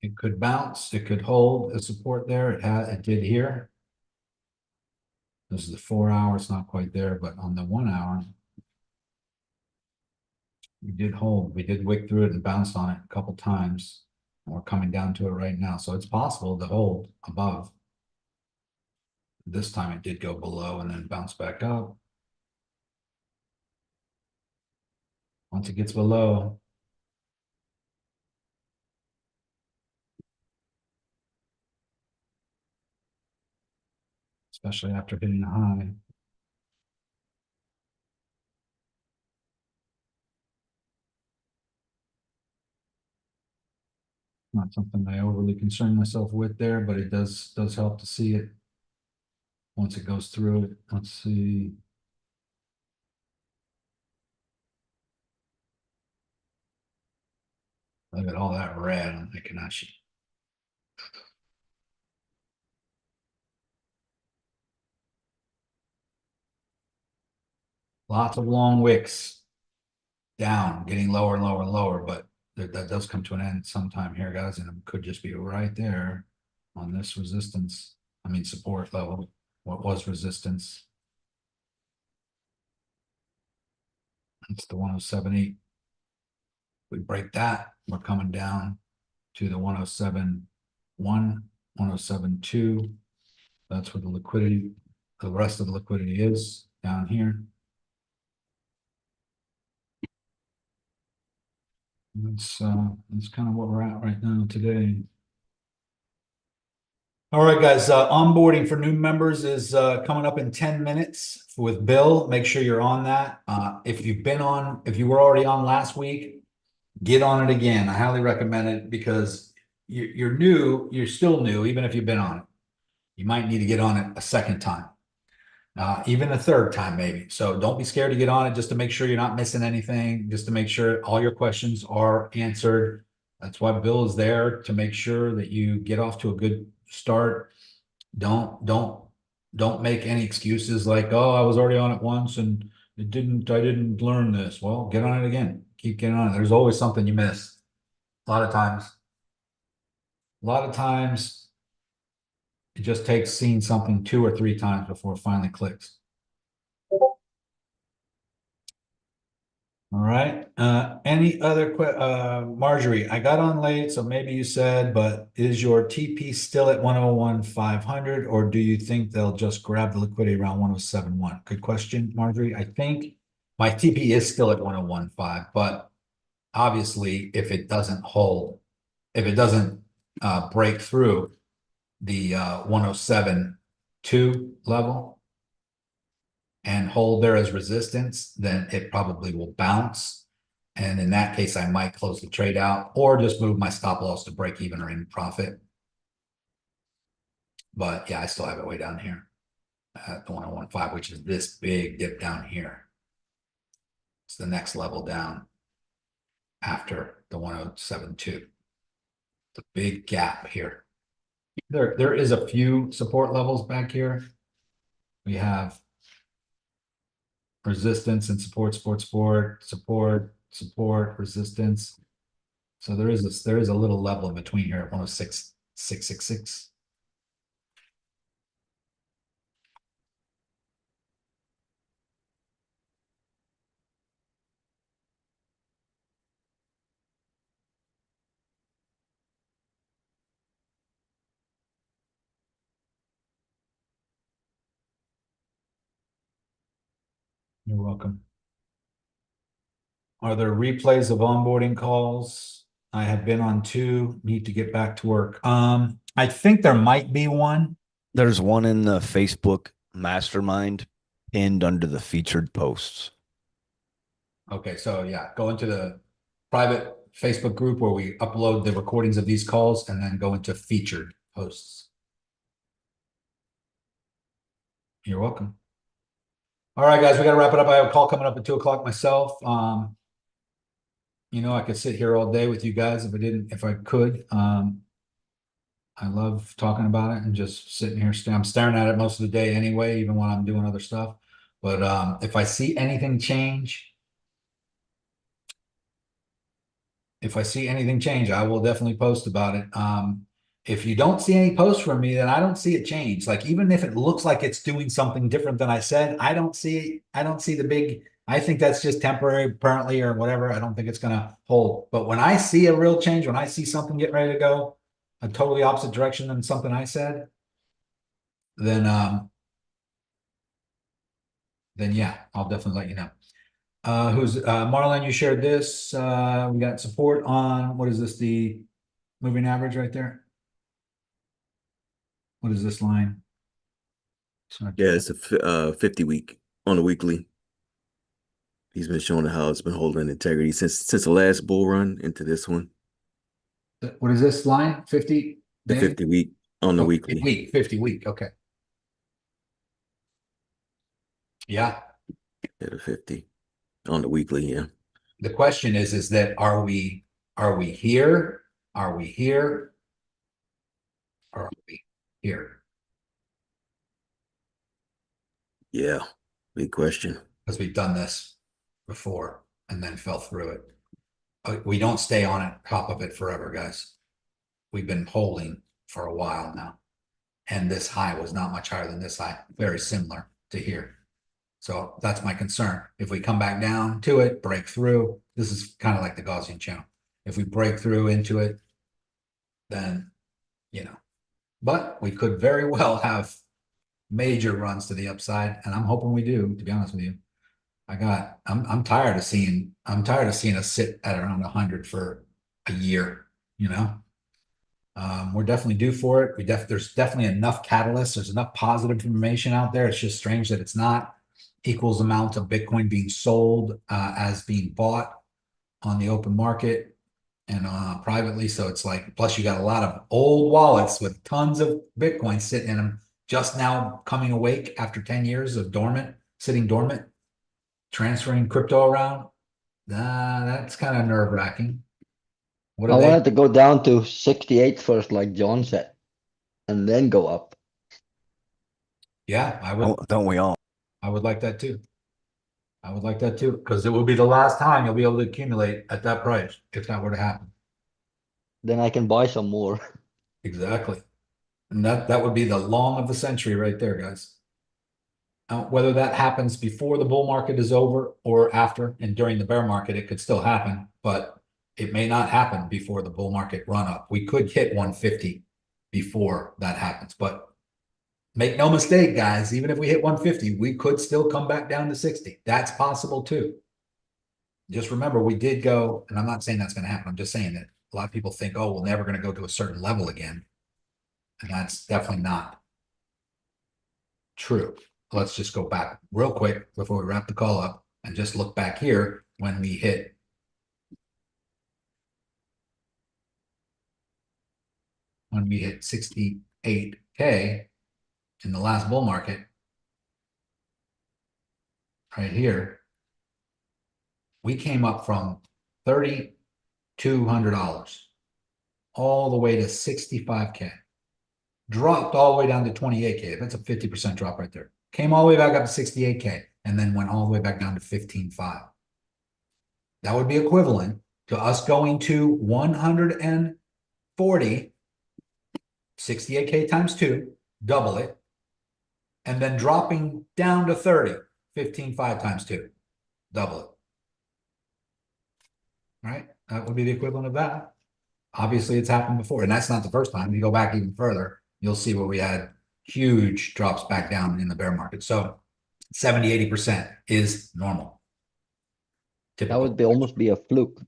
It could bounce, it could hold a support there. It did here. This is the 4 hour, it's not quite there, but on the 1 hour, we did hold. We did wick through it and bounced on it a couple times. And we're coming down to it right now. So it's possible to hold above. This time it did go below and then bounce back up. Once it gets below, especially after hitting a high. Not something I overly concern myself with there, but it does help to see it once it goes through it. Let's see. Look at all that red on the Kanashi. Lots of long wicks down, getting lower and lower and lower, but that does come to an end sometime here, guys, and it could just be right there on this resistance. I mean, support level. What was resistance? It's the 107.8. We break that, we're coming down to the 107.1, 107.2. That's where the liquidity, the rest of the liquidity is down here. That's kind of what we're at right now today. All right, guys, onboarding for new members is coming up in 10 minutes with Bill. Make sure you're on that. If you were already on last week, get on it again. I highly recommend it because you're new, you're still new, even if you've been on it. You might need to get on it a second time. Even a third time, maybe. So don't be scared to get on it just to make sure you're not missing anything, just to make sure all your questions are answered. That's why Bill is there, to make sure that you get off to a good start. Don't make any excuses like, oh, I was already on it once and I didn't learn this. Well, get on it again. Keep getting on it. There's always something you miss. A lot of times it just takes seeing something 2 or 3 times before it finally clicks. All right. Any other Marjorie, I got on late, so maybe you said, but is your TP still at 101,500, or do you think they'll just grab the liquidity around 107.1? Good question, Marjorie. I think my TP is still at 101.5, but obviously if it doesn't hold, if it doesn't break through the 107.2 level and hold there as resistance, then it probably will bounce And in that case, I might close the trade out or just move my stop loss to break even or in profit. But yeah, I still have it way down here at the 1015, which is this big dip down here. It's the next level down after the 1072. The big gap here. There is a few support levels back here. We have resistance and support, support, resistance. So there is a little level in between here at 106,666. You're welcome. Are there replays of onboarding calls? I have been on 2, need to get back to work. I think there might be one. There's one in the Facebook Mastermind pinned under the featured posts. Okay, so yeah, go into the private Facebook group where we upload the recordings of these calls and then go into featured posts. You're welcome. All right, guys, we got to wrap it up. I have a call coming up at 2 o'clock myself. You know, I could sit here all day with you guys if I could. I love talking about it and just sitting here. I'm staring at it most of the day anyway, even when I'm doing other stuff. But if I see anything change, I will definitely post about it. If you don't see any posts from me, then I don't see it change. Like, even if it looks like it's doing something different than I said, I don't see the big, I think that's just temporary, apparently, or whatever. I don't think it's gonna hold. But when I see a real change, when I see something get ready to go a totally opposite direction than something I said, then yeah, I'll definitely let you know. Marlon, you shared this. We got support on, what is this, the moving average right there? What is this line? Yeah, it's a 50 week on the weekly. He's been showing how it's been holding integrity since the last bull run into this one. What is this line? 50? The 50 week on the weekly. 50 week. Okay. Yeah. Yeah, the 50 on the weekly. Yeah. The question is that are we here? Are we here? Or are we here? Yeah. Big question. Because we've done this before and then fell through it. We don't stay on it, top of it forever, guys. We've been holding for a while now. And this high was not much higher than this high. Very similar to here. So that's my concern. If we come back down to it, break through, this is kind of like the Gaussian channel. If we break through into it, then, you know, but we could very well have major runs to the upside. And I'm hoping we do, to be honest with you. I'm tired of seeing us sit at around 100 for a year, you know. We're definitely due for it. There's definitely enough catalysts. There's enough positive information out there. It's just strange that it's not equals amount of Bitcoin being sold as being bought on the open market and privately. So it's like, plus you got a lot of old wallets with tons of Bitcoin sitting in them, just now coming awake after 10 years of sitting dormant, transferring crypto around. That's kind of nerve wracking. I wanted to go down to 68 first, like John said, and then go up. Yeah, I would. Don't we all? I would like that too. I would like that too, because it will be the last time you'll be able to accumulate at that price if that were to happen. Then I can buy some more. Exactly. And that would be the long of the century right there, guys. Whether that happens before the bull market is over or after, and during the bear market, it could still happen, but it may not happen before the bull market run up. We could hit 150 before that happens, but make no mistake, guys, even if we hit 150, we could still come back down to 60. That's possible too. Just remember, we did go, and I'm not saying that's going to happen. I'm just saying that a lot of people think, oh, we're never going to go to a certain level again. And that's definitely not true. Let's just go back real quick before we wrap the call up and just look back here when we hit when we hit 68K in the last bull market, right here, we came up from $3,200 all the way to 65K. Dropped all the way down to 28K. That's a 50% drop right there. Came all the way back up to 68K and then went all the way back down to 15.5. That would be equivalent to us going to 140, 68K times 2, double it, and then dropping down to 30, 15.5 times 2, double it. Right? That would be the equivalent of that. Obviously, it's happened before, and that's not the first time. You go back even further, you'll see where we had huge drops back down in the bear market. So 70, 80% is normal. That would be almost be a fluke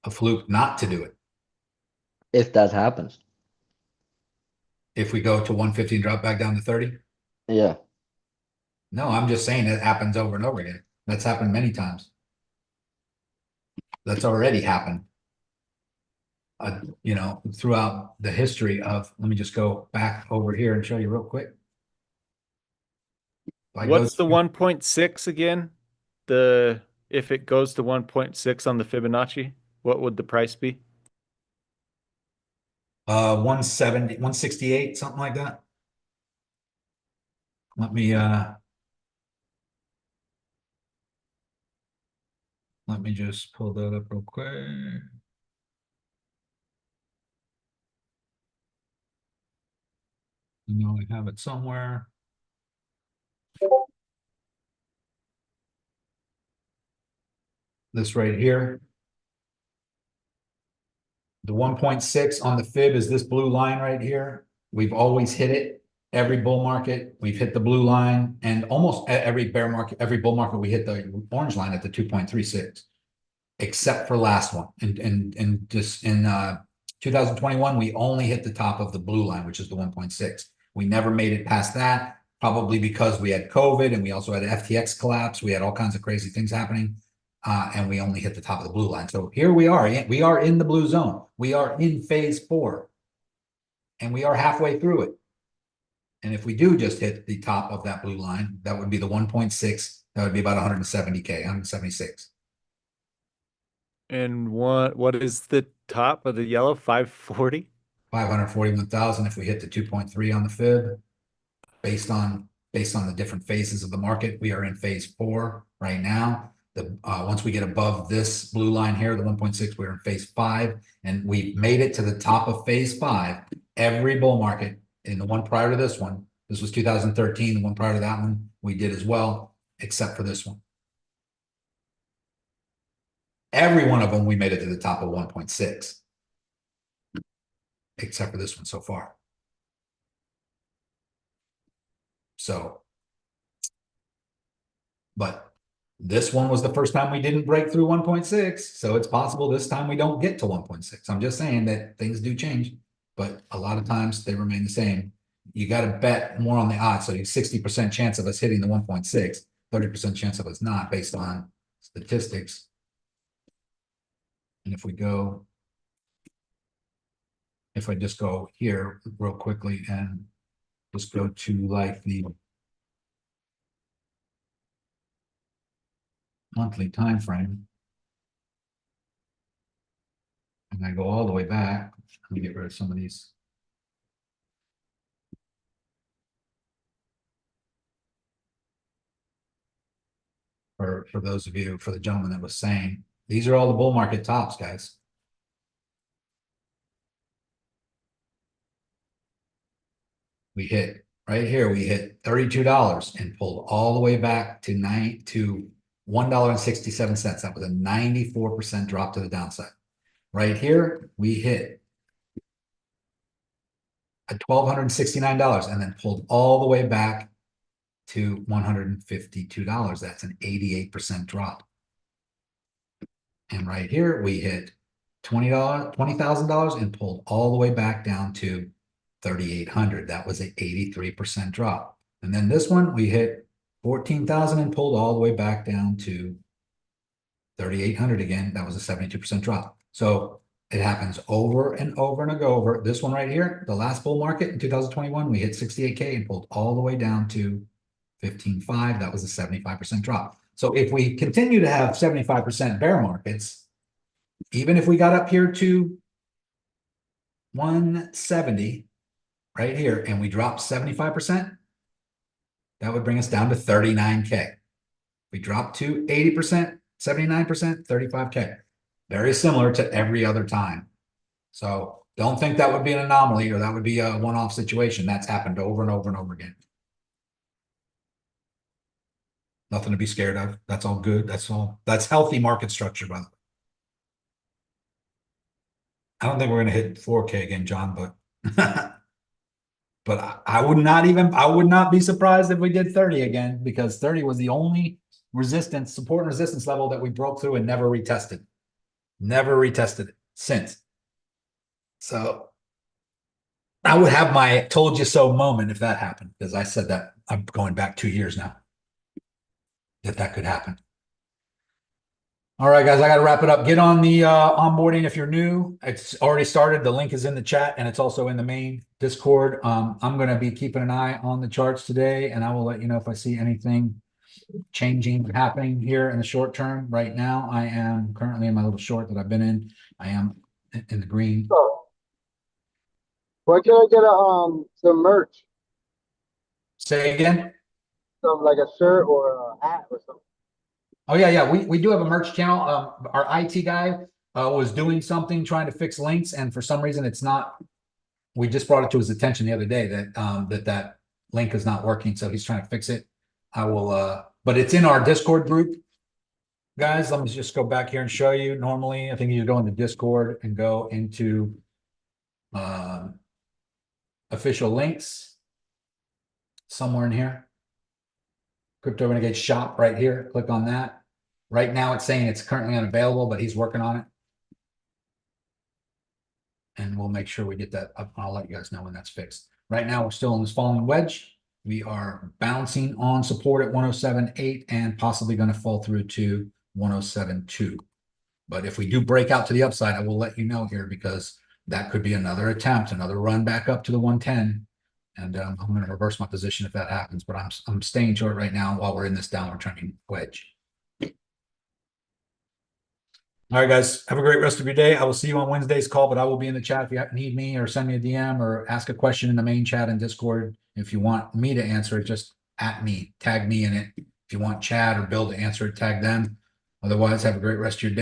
A fluke not to do it. if that happens. If we go to 150 and drop back down to 30? Yeah. No, I'm just saying it happens over and over again. That's happened many times. That's already happened. You know, throughout the history of, let me just go back over here and show you real quick. What's the 1.6 again? If it goes to 1.6 on the Fibonacci, what would the price be? 170, 168, something like that. Let me just pull that up real quick. You know, I have it somewhere. This right here. The 1.6 on the fib is this blue line right here. We've always hit it. Every bull market, we've hit the blue line, and almost every bear market, every bull market, we hit the orange line at the 2.36, except for last one. And just in 2021, we only hit the top of the blue line, which is the 1.6. We never made it past that, probably because we had COVID and we also had FTX collapse. We had all kinds of crazy things happening. And we only hit the top of the blue line. So here we are in the blue zone. We are in phase 4 and we are halfway through it. And if we do just hit the top of that blue line, that would be the 1.6. That would be about 170K, 176. And what is the top of the yellow? 540? 541,000 if we hit the 2.3 on the fib. Based on the different phases of the market, we are in phase 4 right now. Once we get above this blue line here, the 1.6, we're in phase 5, and we made it to the top of phase 5. Every bull market, in the one prior to this one, this was 2013, the one prior to that one, we did as well, except for this one. Every one of them, we made it to the top of 1.6, except for this one so far. So, but this one was the first time we didn't break through 1.6. So it's possible this time we don't get to 1.6. I'm just saying that things do change, but a lot of times they remain the same. You got to bet more on the odds. So you 60% chance of us hitting the 1.6, 30% chance of us not based on statistics. And if I just go here real quickly and just go to like the monthly time frame, and I go all the way back. Let me get rid of some of these. For those of you, for the gentleman that was saying, these are all the bull market tops, guys. We hit right here, we hit $32 and pulled all the way back to $1.67. That was a 94% drop to the downside. Right here, we hit at $1,269 and then pulled all the way back to $152. That's an 88% drop. And right here, we hit $20,000 and pulled all the way back down to 3,800. That was an 83% drop. And then this one, we hit 14,000 and pulled all the way back down to 3,800 again. That was a 72% drop. So It happens over and over and over. This one right here, the last bull market in 2021, we hit 68K and pulled all the way down to 15.5. That was a 75% drop. So if we continue to have 75% bear markets, even if we got up here to 170 right here and we dropped 75%, that would bring us down to 39K. We drop to 80%, 79%, 35K. Very similar to every other time. So don't think that would be an anomaly or that would be a one-off situation. That's happened over and over and over again. Nothing to be scared of. That's all good. That's healthy market structure, by the way. I don't think we're going to hit 4K again, John, but but I would not be surprised if we did 30 again, because 30 was the only support and resistance level that we broke through and never retested. Never retested it since. So I would have my told you so moment if that happened, because I said that I'm going back 2 years now that could happen. All right, guys, I got to wrap it up. Get on the onboarding if you're new. It's already started. The link is in the chat and it's also in the main Discord. I'm going to be keeping an eye on the charts today, and I will let you know if I see anything changing, happening here in the short term. Right now, I am currently in my little short that I've been in. I am in the green. So, where can I get some merch? Say again? Some like a shirt or a hat or something. Oh yeah. We do have a merch channel. Our IT guy was doing something, trying to fix links, and for some reason it's not. We just brought it to his attention the other day that that link is not working, so he's trying to fix it. I will, but it's in our Discord group, guys. Let me just go back here and show you. Normally, I think you go into Discord and go into official links somewhere in here. Crypto Renegades shop right here. Click on that. Right now it's saying it's currently unavailable, but he's working on it. And we'll make sure we get that up. I'll let you guys know when that's fixed. Right now we're still in this falling wedge. We are bouncing on support at 107.8 and possibly going to fall through to 107.2. But if we do break out to the upside, I will let you know here, because that could be another attempt, another run back up to the 110. And I'm going to reverse my position if that happens, but I'm staying short right now while we're in this downward trending wedge. All right, guys, have a great rest of your day. I will see you on Wednesday's call, but I will be in the chat if you need me, or send me a DM or ask a question in the main chat in Discord. If you want me to answer it, just at me, tag me in it. If you want Chad or Bill to answer it, tag them. Otherwise, have a great rest of your day.